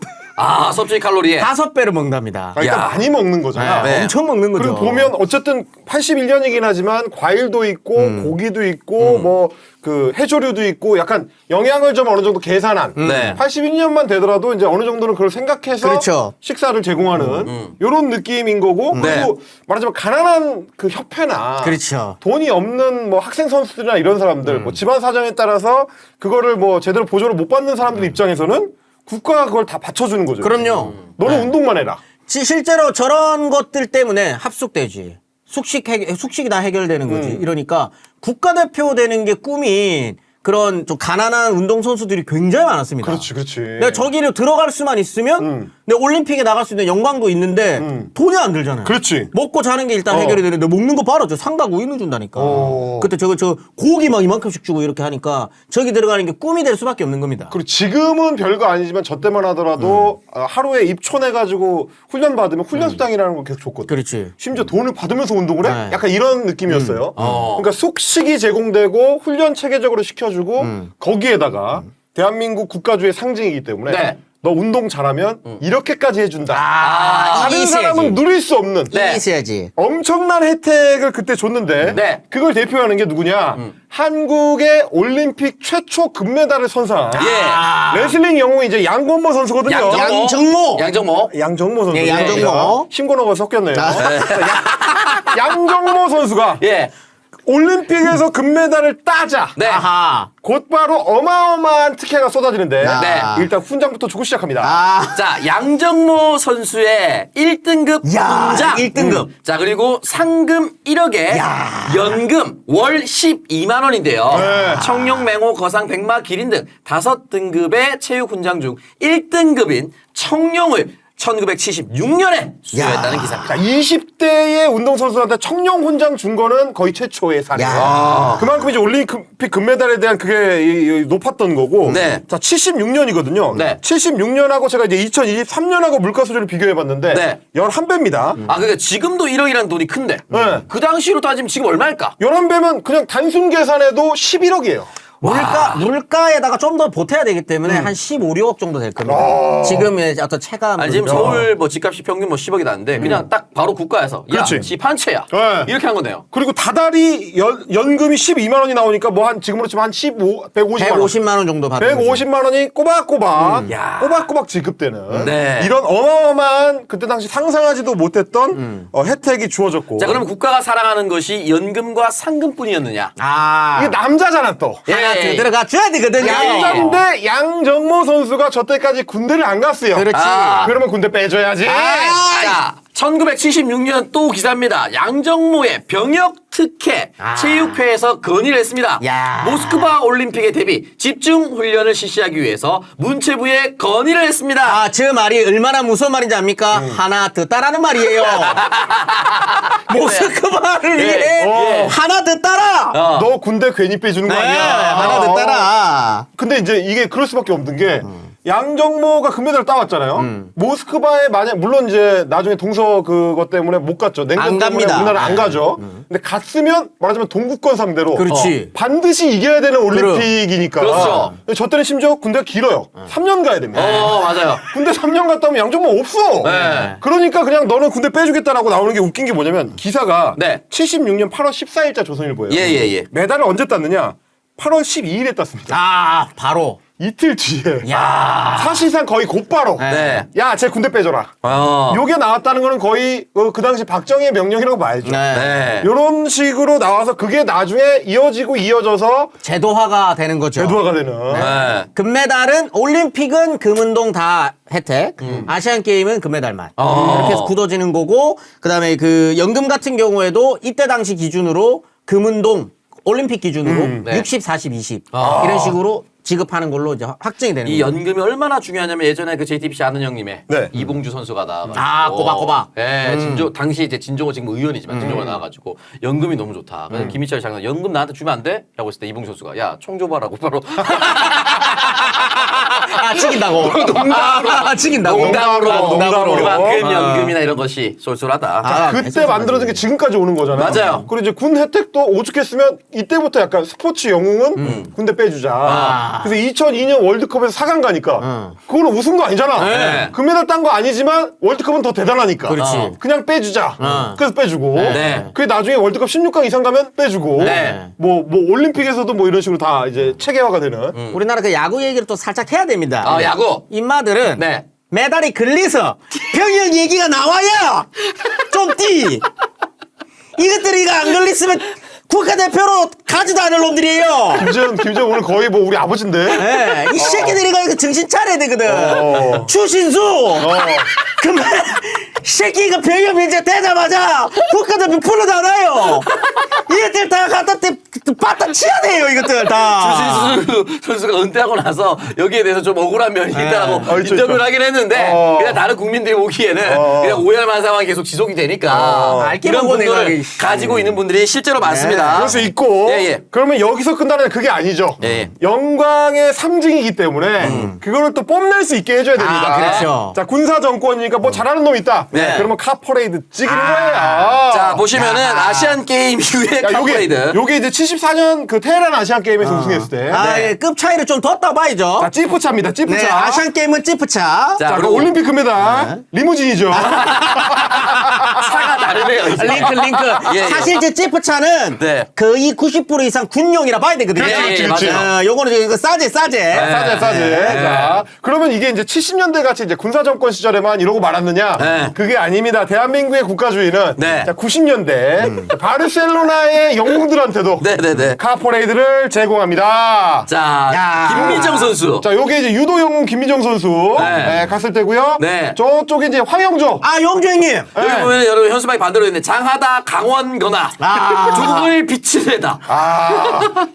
섭취 칼로리에 5배를 먹는답니다. 그러니까 야. 많이 먹는 거잖아. 네. 엄청 먹는 거죠. 그리고 보면 어쨌든 81년이긴 하지만 과일도 있고 고기도 있고 뭐 그 해조류도 있고 약간 영양을 좀 어느 정도 계산한 네. 81년만 되더라도 이제 어느 정도는 그걸 생각해서 그렇죠. 식사를 제공하는 이런 느낌인 거고 네. 그리고 말하자면 가난한 그 협회나 그렇죠. 돈이 없는 뭐 학생 선수들이나 이런 사람들 뭐 집안 사정에 따라서 그거를 뭐 제대로 보조를 못 받는 사람들 입장에서는 국가가 그걸 다 받쳐주는 거죠. 그럼요. 너는 운동만 해라. 실제로 저런 것들 때문에 합숙되지. 숙식이 다 해결되는 거지. 이러니까 국가대표 되는 게 꿈인 그런 좀 가난한 운동선수들이 굉장히 많았습니다. 그렇지. 내가 저기를 들어갈 수만 있으면 내가 올림픽에 나갈 수 있는 영광도 있는데 돈이 안 들잖아요. 그렇지. 먹고 자는 게 일단 해결이 되는데 먹는 거 봐라. 저 상가 우유는 준다니까. 그때 저 고기 막 이만큼씩 주고 이렇게 하니까 저기 들어가는 게 꿈이 될 수밖에 없는 겁니다. 그리고 지금은 별거 아니지만 저 때만 하더라도 하루에 입촌해가지고 훈련 받으면 훈련 수당이라는 걸 계속 줬거든. 그렇지. 심지어 돈을 받으면서 운동을 해? 네. 약간 이런 느낌이었어요. 그러니까 숙식이 제공되고 훈련 체계적으로 시켜주고 거기에다가 대한민국 국가주의 상징이기 때문에 네. 너 운동 잘하면 이렇게까지 해준다. 이게 다른 사람은 있어야지. 누릴 수 없는 네. 이게 있어야지. 엄청난 혜택을 그때 줬는데 네. 그걸 대표하는 게 누구냐? 한국의 올림픽 최초 금메달을 선사한 예. 레슬링 영웅이 이제 양건모 선수거든요. 양정모. 양정모 선수. 예, 양정모. 신고노가 섞였네요. 양정모 선수가 예. 올림픽에서 금메달을 따자. 네. 아하. 곧바로 어마어마한 특혜가 쏟아지는데 네. 일단 훈장부터 주고 시작합니다. 자, 양정모 선수의 1등급 야, 훈장. 1등급. 자, 그리고 상금 1억에 연금 월 12만 원인데요. 네. 청룡, 맹호, 거상, 백마, 기린 등 5등급의 체육 훈장 중 1등급인 청룡을 1976년에 수여했다는 기사입니다. 자, 20대의 운동선수한테 청룡 훈장 준 거는 거의 최초의 사례예요. 야. 그만큼 이제 올림픽 금메달에 대한 그게 높았던 거고. 네. 자, 76년이거든요. 네. 76년하고 제가 이제 2023년하고 물가 수준을 비교해 봤는데 네. 11배입니다. 그러니까 지금도 1억이라는 돈이 큰데 네. 그 당시로 따지면 지금 얼마일까? 11배면 그냥 단순 계산해도 11억이에요. 물가에다가 좀 더 보태야 되기 때문에 한 15, 16억 정도 될 겁니다. 지금의 어떤 체감. 아니 지금 서울 뭐 집값이 평균 뭐 10억이 나는데 그냥 딱 바로 국가에서 그렇지. 집 한 채야. 네. 이렇게 한 거네요. 그리고 다달이 연금이 12만 원이 나오니까 뭐 한 지금으로 치면 한 150만 원. 150만 원 정도 받는 거죠. 150만 원이 꼬박꼬박 야. 꼬박꼬박 지급되는 네. 이런 어마어마한 그때 당시 상상하지도 못했던 혜택이 주어졌고 자, 그러면 국가가 사랑하는 것이 연금과 상금뿐이었느냐? 이게 남자잖아 또 하나 예. 들어가 줘야 되거든요. 남자인데 양정모 선수가 저 때까지 군대를 안 갔어요. 그렇지. 그러면 군대 빼줘야지. 자, 1976년 또 기사입니다. 양정모의 병역 특혜 체육회에서 건의를 했습니다. 야. 모스크바 올림픽에 대비 집중 훈련을 실시하기 위해서 문체부에 건의를 했습니다. 저 말이 얼마나 무서운 말인지 압니까? 하나 더 따라는 말이에요. 모스크바를 위해 하나 더 따라. 너 군대 괜히 빼주는 거 네, 아니야. 하나 더 따라. 근데 이제 이게 그럴 수밖에 없는 게 양정모가 금메달을 따왔잖아요. 모스크바에 만약 물론 이제 나중에 동서 그것 때문에 못 갔죠. 안 냉전 때문에 갑니다. 우리나라 안 가죠. 근데 갔으면 말하자면 동구권 상대로 그렇지. 반드시 이겨야 되는 올림픽이니까. 그렇죠. 근데 저 때는 심지어 군대가 길어요. 3년 가야 됩니다. 맞아요. 군대 3년 갔다 오면 양정모 없어. 네. 그러니까 그냥 너는 군대 빼주겠다라고 나오는 게 웃긴 게 뭐냐면 기사가 네. 76년 8월 14일자 조선일보예요. 예. 메달을 언제 땄느냐? 8월 12일에 땄습니다. 바로. 이틀 뒤에. 야. 사실상 거의 곧바로. 네. 야, 쟤 군대 빼줘라. 요게 나왔다는 거는 거의 그 당시 박정희의 명령이라고 봐야죠. 네. 요런 식으로 나와서 그게 나중에 이어져서 제도화가 되는 거죠. 제도화가 되는. 네. 금메달은 올림픽은 금운동 다 혜택, 아시안 게임은 금메달만 이렇게 해서 굳어지는 거고, 그다음에 그 연금 같은 경우에도 이때 당시 기준으로 금운동 올림픽 기준으로 네. 60, 40, 20 이런 식으로 지급하는 걸로 이제 확정이 되는 이 거예요. 연금이 얼마나 중요하냐면 예전에 그 JTBC 아는 형님의 네. 이봉주 선수가 나와가지고 꼬박꼬박. 예, 당시 이제 진종호 지금 의원이지만 진종호 나와가지고 연금이 너무 좋다. 그래서 김희철이 장관 연금 나한테 주면 안 돼? 라고 했을 때 이봉주 선수가 야 총 줘봐라고 바로 치긴다고. 치긴다고. 농담으로 그만큼 아. 연금이나 이런 것이 쏠쏠하다. 아, 그때 계속 만들어진 게 지금까지 오는 거잖아요. 맞아요. 그리고 이제 군 혜택도 오죽했으면 이때부터 약간 스포츠 영웅은 군대 빼주자. 아. 그래서 2002년 월드컵에서 4강 가니까 그거는 우승도 아니잖아. 네. 금메달 딴 거 아니지만 월드컵은 더 대단하니까. 그렇지. 그냥 빼주자. 그래서 빼주고. 네. 그게 나중에 월드컵 16강 이상 가면 빼주고. 네. 뭐 올림픽에서도 뭐 이런 식으로 다 이제 체계화가 되는. 우리나라 그 야구 얘기를 또 살짝 해야 됩니다. 야구. 인마들은 네. 메달이 걸려서 병역 얘기가 나와야 좀 뛰. 이것들이 이거 안 걸렸으면 국가대표로 가지도 않을 놈들이에요. 김재현 오늘 거의 뭐 우리 아버지인데. 네, 이 새끼들이 이거 정신 차려야 되거든. 어. 추신수. 그만. 새끼가 병역 면제 되자마자 국가대표 풀어잖아요. 이것들 다 갖다 빠따 치야 돼요, 이것들 다. 주신수 선수가 은퇴하고 나서 여기에 대해서 좀 억울한 면이 있다라고 있죠, 인터뷰를 있죠. 하긴 했는데 그냥 다른 국민들이 보기에는 그냥 오해할 만한 상황이 계속 지속이 되니까 알게 이런 모르고 분들을 내가 가지고 있는 분들이 실제로 많습니다. 그럴 수 있고. 예. 그러면 여기서 끝나는 그게 아니죠. 예. 영광의 상징이기 때문에 그거를 또 뽐낼 수 있게 해줘야 됩니다. 아, 그렇죠. 자, 군사 정권이니까 뭐 잘하는 놈 있다. 네. 그러면 카퍼레이드 찍는 거예요. 자 보시면은 아시안 게임 이후에 카퍼레이드. 요게 이제 74년 그 테헤란 아시안 게임에서 우승했을 때. 예, 급 차이를 좀 뒀다 봐야죠. 자, 찌푸차입니다. 찌푸차. 네, 아시안 게임은 찌푸차. 자, 자, 그리고 그 올림픽 금메달 리무진이죠. 차가 다르네요. 이제. 링크. 예. 사실 제 찌푸차는 네. 거의 90% 이상 군용이라 봐야 되거든요. 그렇지. 맞아요. 요거는 이거 싸제. 싸제. 자, 그러면 이게 이제 70년대 같이 이제 군사 정권 시절에만 이러고 말았느냐? 네. 그게 아닙니다. 대한민국의 국가주의는 네. 자, 90년대 자, 바르셀로나의 영웅들한테도 네네네. 카퍼레이드를 제공합니다. 자 야. 김민정 선수. 자, 요게 이제 유도 영웅 김민정 선수 네. 갔을 때고요. 네. 저쪽에 이제 황영조. 아, 영주 형님. 여기 보면 여러분 현수막이 반대로 있네. 장하다 강원거나 죽음을 빛을 내다.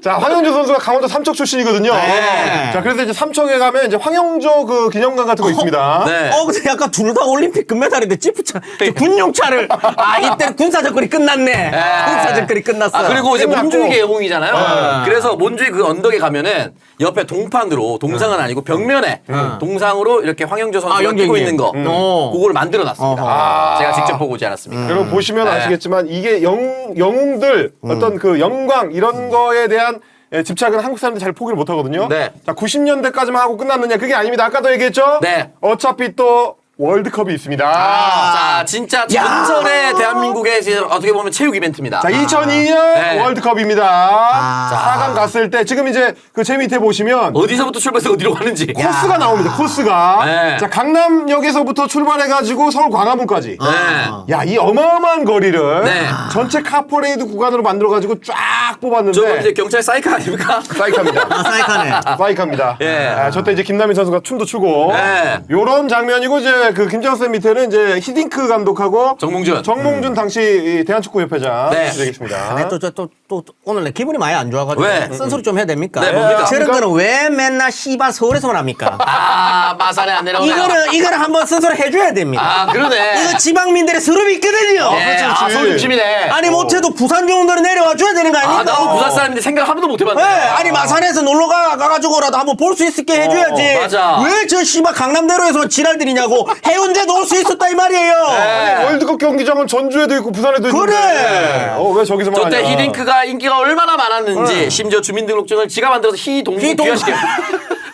자, 황영조 선수가 강원도 삼척 출신이거든요. 네. 자, 그래서 이제 삼척에 가면 이제 황영조 그 기념관 같은 거 있습니다. 네. 근데 약간 둘 다 올림픽 금메달인데 찌푸차. 군용차를. 이때 군사정권이 끝났네. 군사정권이 끝났어. 그리고 이제 끝났고. 몬주이게 영웅이잖아요. 그래서 몬주이 그 언덕에 가면은 옆에 동판으로 동상은 아니고 벽면에 동상으로 이렇게 황영조 선수가 영경이. 끼고 있는 거 어. 그거를 만들어 놨습니다. 제가 직접 보고 오지 않았습니까? 여러분 보시면 네. 아시겠지만 이게 영웅들 어떤 그 영광 이런 거에 대한 집착은 한국 사람들이 잘 포기를 못 하거든요. 네. 자, 90년대까지만 하고 끝났느냐? 그게 아닙니다. 아까도 얘기했죠? 네. 어차피 또 월드컵이 있습니다. 자, 진짜 전설의 대한민국의 이제 어떻게 보면 체육 이벤트입니다. 자, 2002년 네. 월드컵입니다. 4강 갔을 때 지금 이제 그 제 밑에 보시면 어디서부터 출발해서 어디로 가는지. 코스가 나옵니다. 코스가. 네. 자, 강남역에서부터 출발해가지고 서울 광화문까지. 네. 야, 이 어마어마한 거리를 네. 전체 카퍼레이드 구간으로 만들어가지고 쫙 뽑았는데. 저거 이제 경찰 사이카 아닙니까? 사이카입니다. 사이카네. 사이카입니다. 예. 저때 이제 김남인 선수가 춤도 추고. 네. 요런 장면이고 이제 그 김정은 쌤 밑에는 이제 히딩크 감독하고 정몽준. 당시 이 대한축구협회장 네. 되겠습니다. 또 오늘 내 기분이 많이 안 좋아가지고 왜? 쓴소리 좀 해야 됩니까? 네, 뭡니까? 저런 거는 왜 맨날 씨발 서울에서만 합니까? 마산에 안 내려오네요. 이거를 한번 쓴소리 해줘야 됩니다. 그러네. 이거 지방민들의 수릅이 있거든요. 네, 서울 중심이네. 아니 못해도 부산 정도는 내려와 줘야 되는 거 아닙니까? 나도 부산 사람인데 생각 한 번도 못 해봤네. 네, 아니 마산에서 놀러 가가지고라도 한번 볼 수 있게 해줘야지. 맞아. 왜 저 씨발 강남대로에서 지랄들이냐고. 해운대도 올 수 있었다 이 말이에요. 네. 월드컵 경기장은 전주에도 있고 부산에도 있는데. 그래. 왜 저기서만 저때 하냐. 히딩크가 인기가 얼마나 많았는지 심지어 주민등록증을 지가 만들어서 희동국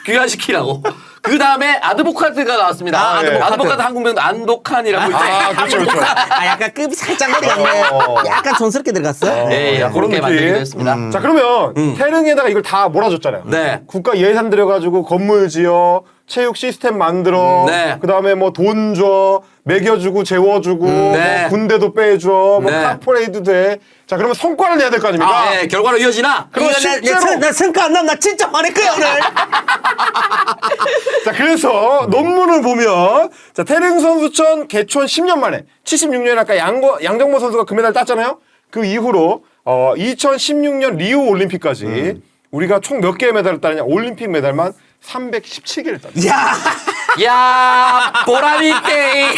귀화시키라고. 그 다음에 아드보카트가 나왔습니다. 아드보카트 한국명도 안독한이라고 이제. 그렇죠, 그렇죠. 약간 급이 살짝 내려갔네. 약간 촌스럽게 들어갔어. 예, 그런 그렇게 느낌. 만들기도 했습니다. 자, 그러면 태릉에다가 이걸 다 몰아줬잖아요. 네. 국가 예산 들여가지고 건물 지어, 체육 시스템 만들어, 네. 그 다음에 뭐 돈 줘, 먹여주고 재워주고, 네. 뭐 군대도 빼줘, 뭐 네. 카퍼레이드 돼. 자, 그러면 성과를 내야 될 거 아닙니까? 네, 결과로 이어지나? 그럼 이거 실제로 나 성과 안 나면 나 진짜 화낼 거야 오늘. 자, 그래서 논문을 보면 자, 태릉 선수촌 개촌 10년 만에 76년에 아까 양정모 선수가 금메달 땄잖아요. 그 이후로 2016년 리우 올림픽까지 우리가 총 몇 개의 메달을 따느냐? 올림픽 메달만 317개를 땄어요. 야, 야, 보람이 있대.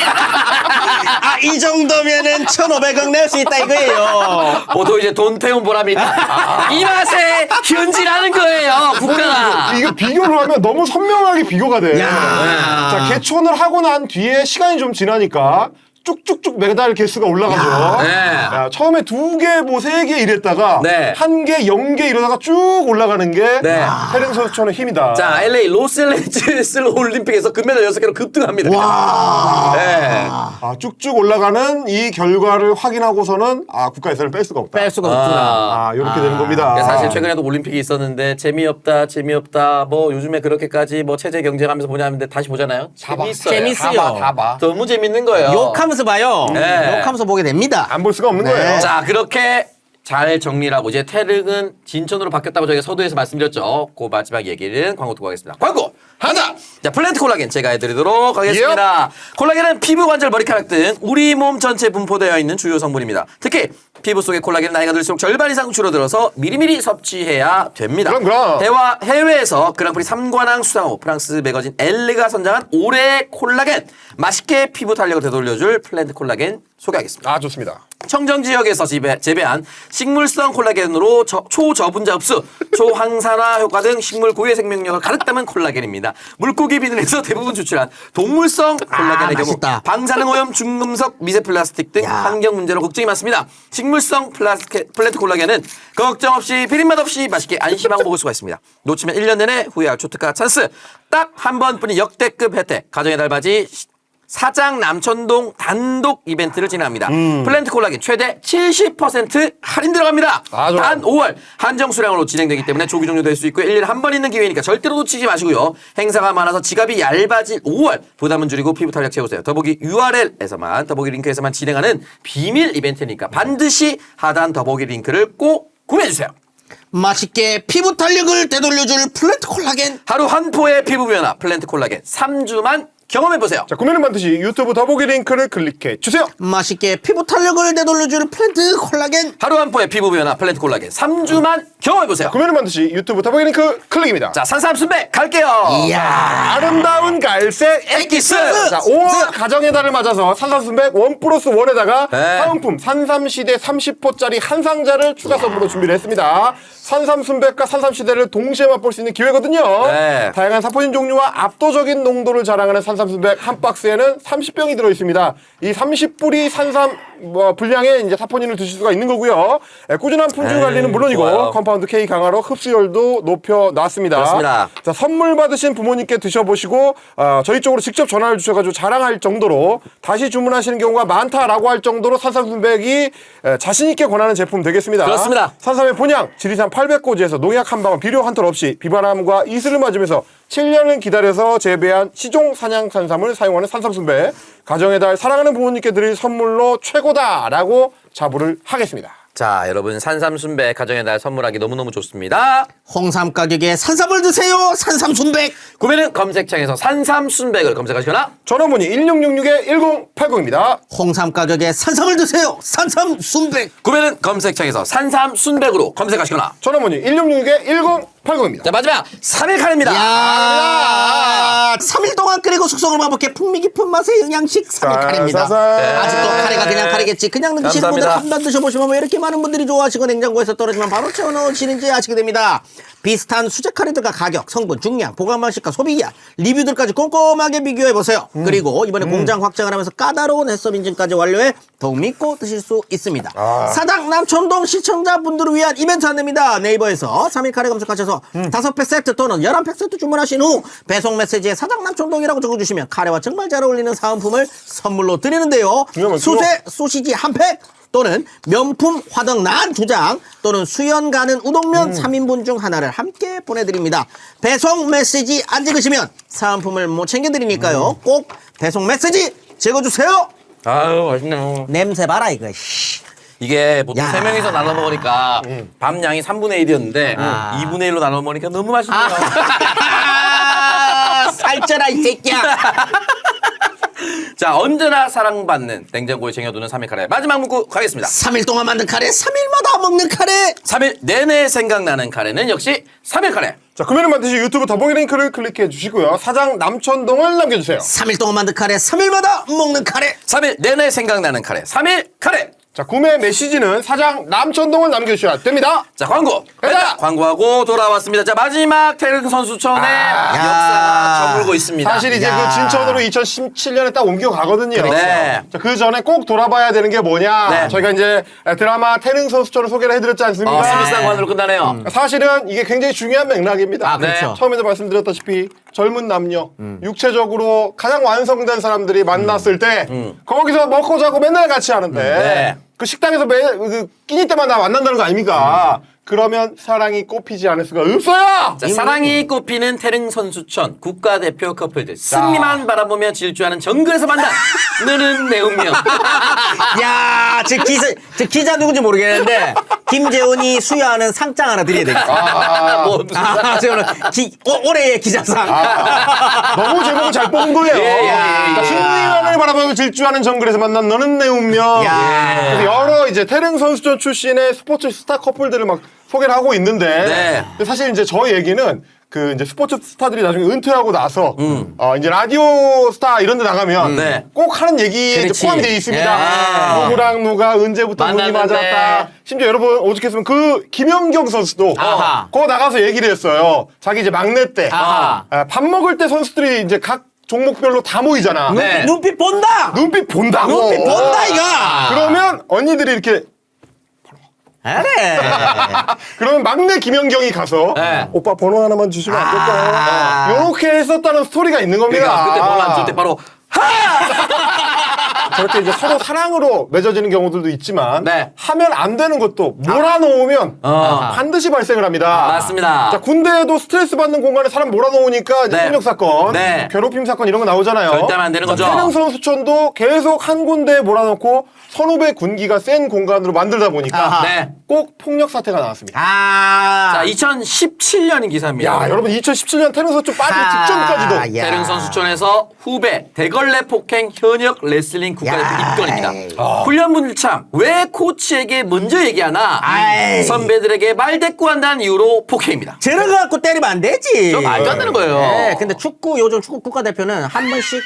이 정도면은 1,500억 낼 수 있다 이거예요. 보통 이제 돈 태운 보람이 있다. 이 맛에 현질하는 거예요, 국가가. 이거 비교를 하면 너무 선명하게 비교가 돼. 자, 개촌을 하고 난 뒤에 시간이 좀 지나니까 쭉쭉쭉 메달 개수가 올라가죠. 네. 야, 처음에 2개, 뭐 3개 이랬다가 네. 1개, 0개 이러다가 쭉 올라가는 게 네. 태릉 선수촌의 힘이다. 자, LA 로스앤젤레스 올림픽에서 금메달 6개로 급등합니다. 와. 네. 쭉쭉 올라가는 이 결과를 확인하고서는 국가 예선을 뺄 수가 없다. 뺄 수가 없구나. 이렇게 되는 겁니다. 그러니까 사실 최근에도 올림픽이 있었는데 재미없다 뭐 요즘에 그렇게까지 뭐 체제 경쟁하면서 보냐는데 다시 보잖아요. 재밌어요. 재밌어요. 다 봐. 너무 재밌는 거예요. 욕하면서 봐요. 네. 욕하면서 보게 됩니다. 안 볼 수가 없는 거예요. 자, 그렇게 잘 정리를 하고 이제 태릉은 진천으로 바뀌었다고 저희가 서두에서 말씀드렸죠. 그 마지막 얘기는 광고 듣고 가겠습니다. 광고 하나. 자, 플랜트 콜라겐 제가 해드리도록 하겠습니다. 콜라겐은 피부, 관절, 머리카락 등 우리 몸 전체에 분포되어 있는 주요 성분입니다. 특히 피부 속의 콜라겐은 나이가 들수록 절반 이상 줄어들어서 미리미리 섭취해야 됩니다. 그럼. 해외에서 그랑프리 3관왕 수상 후 프랑스 매거진 엘레가 선정한 올해의 콜라겐, 맛있게 피부 탄력을 되돌려줄 플랜트 콜라겐 소개하겠습니다. 좋습니다. 청정 지역에서 재배한 식물성 콜라겐으로 초저분자 흡수, 초항산화 효과 등 식물 고유의 생명력을 가득 담은 콜라겐입니다. 물고기 비늘에서 대부분 추출한 동물성 콜라겐의 경우 맛있다. 방사능 오염, 중금속, 미세 플라스틱 등 환경 문제로 걱정이 많습니다. 식물성 플랜트 콜라겐은 걱정 없이 비린맛 없이 맛있게 안심하고 먹을 수가 있습니다. 놓치면 1년 내내 후회할 초특가 찬스. 딱 한 번뿐인 역대급 혜택. 가정의 달맞이 사장 남천동 단독 이벤트를 진행합니다. 플랜트 콜라겐 최대 70% 할인 들어갑니다. 단 5월 한정 수량으로 진행되기 때문에 조기 종료될 수 있고요. 1년에 한 번 있는 기회니까 절대로 놓치지 마시고요. 행사가 많아서 지갑이 얇아질 5월 부담은 줄이고 피부 탄력 채우세요. 더보기 URL에서만 더보기 링크에서만 진행하는 비밀 이벤트니까 반드시 하단 더보기 링크를 꼭 구매해주세요. 맛있게 피부 탄력을 되돌려줄 플랜트 콜라겐. 하루 한 포의 피부 변화 플랜트 콜라겐 3주만 경험해보세요. 자, 구매는 반드시 유튜브 더보기 링크를 클릭해 주세요. 맛있게 피부 탄력을 되돌려줄 플랜트 콜라겐. 하루 한 포의 피부 변화 플랜트 콜라겐 3주만 경험해보세요. 구매는 반드시 유튜브 더보기 링크 클릭입니다. 자, 산삼순배 갈게요. 이야. 아름다운 갈색 엑기스. 자, 5월 가정의 달을 맞아서 산삼순백 1+1에다가 네. 사은품 산삼시대 30호짜리 한 상자를 추가 선물로 준비를 했습니다. 산삼순백과 산삼시대를 동시에 맛볼 수 있는 기회거든요. 네. 다양한 사포닌 종류와 압도적인 농도를 자랑하는 산삼순백 한 박스에는 30병이 들어있습니다. 이 30뿌리 산삼 분량의 이제 사포닌을 드실 수가 있는 거고요. 꾸준한 품질 관리는 물론이고 좋아요. 컴파운드 K 강화로 흡수율도 높여놨습니다. 그렇습니다. 자, 선물 받으신 부모님께 드셔보시고 저희 쪽으로 직접 전화를 주셔가지고 자랑할 정도로 다시 주문하시는 경우가 많다라고 할 정도로 산삼순백이 자신 있게 권하는 제품 되겠습니다. 그렇습니다. 산삼의 본향 지리산 800고지에서 농약 한 방울 비료 한 톨 없이 비바람과 이슬을 맞으면서 7년을 기다려서 재배한 시종 산양 산삼을 사용하는 산삼순백. 가정의 달 사랑하는 부모님께 드릴 선물로 최고다라고 자부를 하겠습니다. 자, 여러분 산삼순백 가정의 달 선물하기 너무너무 좋습니다. 홍삼 가격에 산삼을 드세요. 산삼순백. 구매는 검색창에서 산삼순백을 검색하시거나 전화문의 1666-1080입니다. 홍삼 가격에 산삼을 드세요. 산삼순백. 구매는 검색창에서 산삼순백으로 검색하시거나 전화문의 1666-1080입니다. 자, 마지막 3일 카레입니다. 야, 3일 동안 끓이고 숙성을 맛볼게 풍미 깊은 맛의 영양식 3일 카레입니다. 아직도 카레가 그냥 카레겠지. 그냥 드시는 분들 감사합니다. 한 번 드셔보시면 왜 이렇게 많은 분들이 좋아하시고 냉장고에서 떨어지면 바로 채워넣으시는지 아시게 됩니다. 비슷한 수제 카레들과 가격, 성분, 중량, 보관 방식과 소비기한, 리뷰들까지 꼼꼼하게 비교해보세요. 그리고 이번에 공장 확장을 하면서 까다로운 해썹 인증까지 완료해 더욱 믿고 드실 수 있습니다. 사당 남천동 시청자분들을 위한 이벤트 안내입니다. 네이버에서 3일 카레 검색하셔서 5팩 세트 또는 11팩 세트 주문하신 후 배송 메시지에 사당 남천동이라고 적어주시면 카레와 정말 잘 어울리는 사은품을 선물로 드리는데요. 수제 소시지 한 팩, 또는 명품 화덕 난 2장 또는 수연 가는 우동면 3인분 중 하나를 함께 보내드립니다. 배송 메시지 안 찍으시면 사은품을 못 챙겨드리니까요. 꼭 배송 메시지 찍어주세요. 아유, 맛있네요. 냄새 봐라 이거. 이게 보통 야. 3명이서 나눠 먹으니까 밥 양이 3분의 1이었는데 2분의 1로 나눠 먹으니까 너무 맛있네요. 살쪄라 이 새끼야. 자, 언제나 사랑받는 냉장고에 쟁여두는 3일 카레. 마지막 문구 가겠습니다. 3일 동안 만든 카레, 3일마다 먹는 카레. 3일 내내 생각나는 카레는 역시 3일 카레. 자, 구매를 만드시 유튜브 더보기 링크를 클릭해 주시고요. 사장 남천동을 남겨주세요. 3일 동안 만든 카레, 3일마다 먹는 카레. 3일 내내 생각나는 카레. 3일 카레. 자, 구매 메시지는 사장 남천동을 남겨주셔야 됩니다. 자, 광고. 가자! 광고하고 돌아왔습니다. 자, 마지막 태릉 선수촌의 역사가 저물고 있습니다. 사실 이제 야. 그 진천으로 2017년에 딱 옮겨가거든요. 네. 자, 그 전에 꼭 돌아봐야 되는 게 뭐냐. 네. 저희가 이제 드라마 태릉 선수촌을 소개를 해드렸지 않습니까? 스미상관으로 끝나네요. 사실은 이게 굉장히 중요한 맥락입니다. 아, 그렇죠. 처음에도 말씀드렸다시피 젊은 남녀, 육체적으로 가장 완성된 사람들이 만났을 때 거기서 먹고 자고 맨날 같이 하는데 네. 그 식당에서 끼니 때마다 만난다는 거 아닙니까? 그러면 사랑이 꽃피지 않을 수가 없어요. 자, 사랑이 꽃피는 태릉 선수촌 국가대표 커플들 승리만 바라보며 질주하는 정글에서 만난 너는 내 운명. 야, 저 기자 누군지 모르겠는데 김재훈이 수여하는 상장 하나 드려야 되겠다. 뭐, 저는 올해의 기자상. 너무 제목을 잘 뽑은 거예요. 예. 승리만을 바라보며 질주하는 정글에서 만난 너는 내 운명. 야. 그래서 여러 이제 태릉 선수촌 출신의 스포츠 스타 커플들을 막 소개를 하고 있는데 네. 근데 사실 이제 저 얘기는 그 이제 스포츠 스타들이 나중에 은퇴하고 나서 이제 라디오 스타 이런 데 나가면 네. 꼭 하는 얘기에 이제 그렇지. 포함되어 있습니다. 예. 누구랑 누가 언제부터 눈이 만났는데. 맞았다. 심지어 여러분 오죽했으면 그 김연경 선수도 아하. 거 나가서 얘기를 했어요. 자기 이제 막내 때 아하. 밥 먹을 때 선수들이 이제 각 종목별로 다 모이잖아. 네. 눈빛 본다. 눈빛 본다고. 눈빛 본다 이거. 그러면 언니들이 이렇게 그래. 그러면 막내 김연경이 가서 네. 오빠 번호 하나만 주시면 안 될까요? 아. 이렇게 했었다는 스토리가 있는 겁니다. 그러니까 그때 번호 안 줄 때 바로 저렇게 이제 서로 사랑으로 맺어지는 경우들도 있지만 네. 하면 안 되는 것도 몰아놓으면 반드시 발생을 합니다. 맞습니다. 자, 군대에도 스트레스 받는 공간에 사람 몰아놓으니까 이제 네. 폭력 사건, 네. 괴롭힘 사건 이런 거 나오잖아요. 절대 하면 안 되는 거죠. 태릉 선수촌도 계속 한 군데에 몰아놓고 선후배 군기가 센 공간으로 만들다 보니까 아하. 네. 꼭 폭력 사태가 나왔습니다. 아. 자, 2017년인 기사입니다. 야, 여러분 2017년 태릉 선수촌 빠지기 직전까지도 야. 태릉 선수촌에서 후배 대걸레 폭행 현역 레슬링 국가대표 야. 입건입니다. 훈련분들 참 왜 코치에게 먼저 얘기하나 아이. 선배들에게 말대꾸한다는 이유로 폭행입니다. 저런 거 갖고 때리면 안 되지. 저 말도 안 되는 거예요. 네, 근데 요즘 축구 국가대표는 한 번씩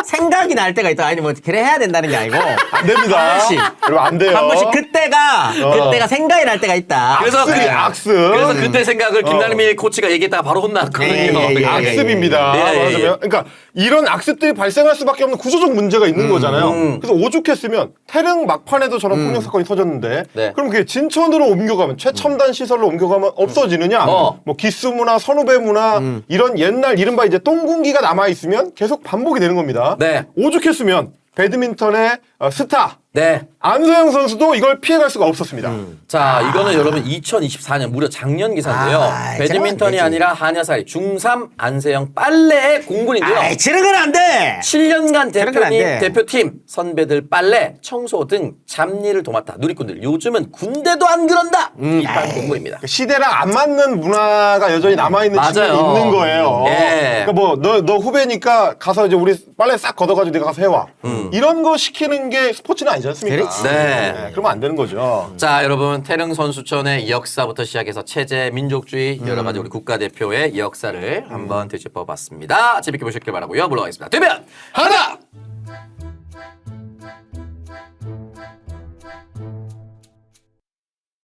생각이 날 때가 있다. 아니 뭐 그래 해야 된다는 게 아니고 안 됩니다. 한 번씩. 여러분 안 돼요. 한 번씩 그때가 생각이 날 때가 있다. 그래서 악습이 악습. 그래서 그때 생각을 김남일 코치가 얘기했다가 바로 혼났거든요. 예. 악습입니다. 예, 예, 맞아요. 그러니까 이런 악습들이 발생할 수밖에 없는 구조적 문제가 있는 거잖아요. 그래서 오죽했으면 태릉 막판에도 저런 폭력 사건이 터졌는데 네. 그럼 그게 진천으로 옮겨가면 최첨단 시설로 옮겨가면 없어지느냐? 뭐 기수 문화, 선후배 문화 이런 옛날 이른바 이제 똥군기가 남아 있으면 계속 반복이 되는 겁니다. 네. 오죽했으면 배드민턴의 스타 네. 안서영 선수도 이걸 피해갈 수가 없었습니다. 자, 이거는 여러분 2024년 무려 작년 기사인데요. 아, 배드민턴이 되지. 아니라 한여사의 중3 안세영 빨래의 공군인데요. 아이, 저런 건 안 돼. 7년간 저런 건안 돼. 대표팀, 선배들 빨래, 청소 등 잡일을 도맡아 누리꾼들 요즘은 군대도 안 그런다. 비판 공군입니다. 시대랑 안 맞는 문화가 여전히 남아있는 측면이 맞아요. 있는 거예요. 예. 그러니까 뭐, 너 후배니까 가서 이제 우리 빨래 싹 걷어가지고 내가 가서 해와. 이런 거 시키는 게 스포츠는 아니지 않습니까? 그렇지. 네. 그러면 안 되는 거죠. 자, 여러분 태릉 선수촌의 역사부터 시작해서 체제, 민족주의 여러 가지 우리 국가대표의 역사를 한번 되짚어봤습니다. 재밌게 보셨길 바라고요. 물러가겠습니다. 되면 하나!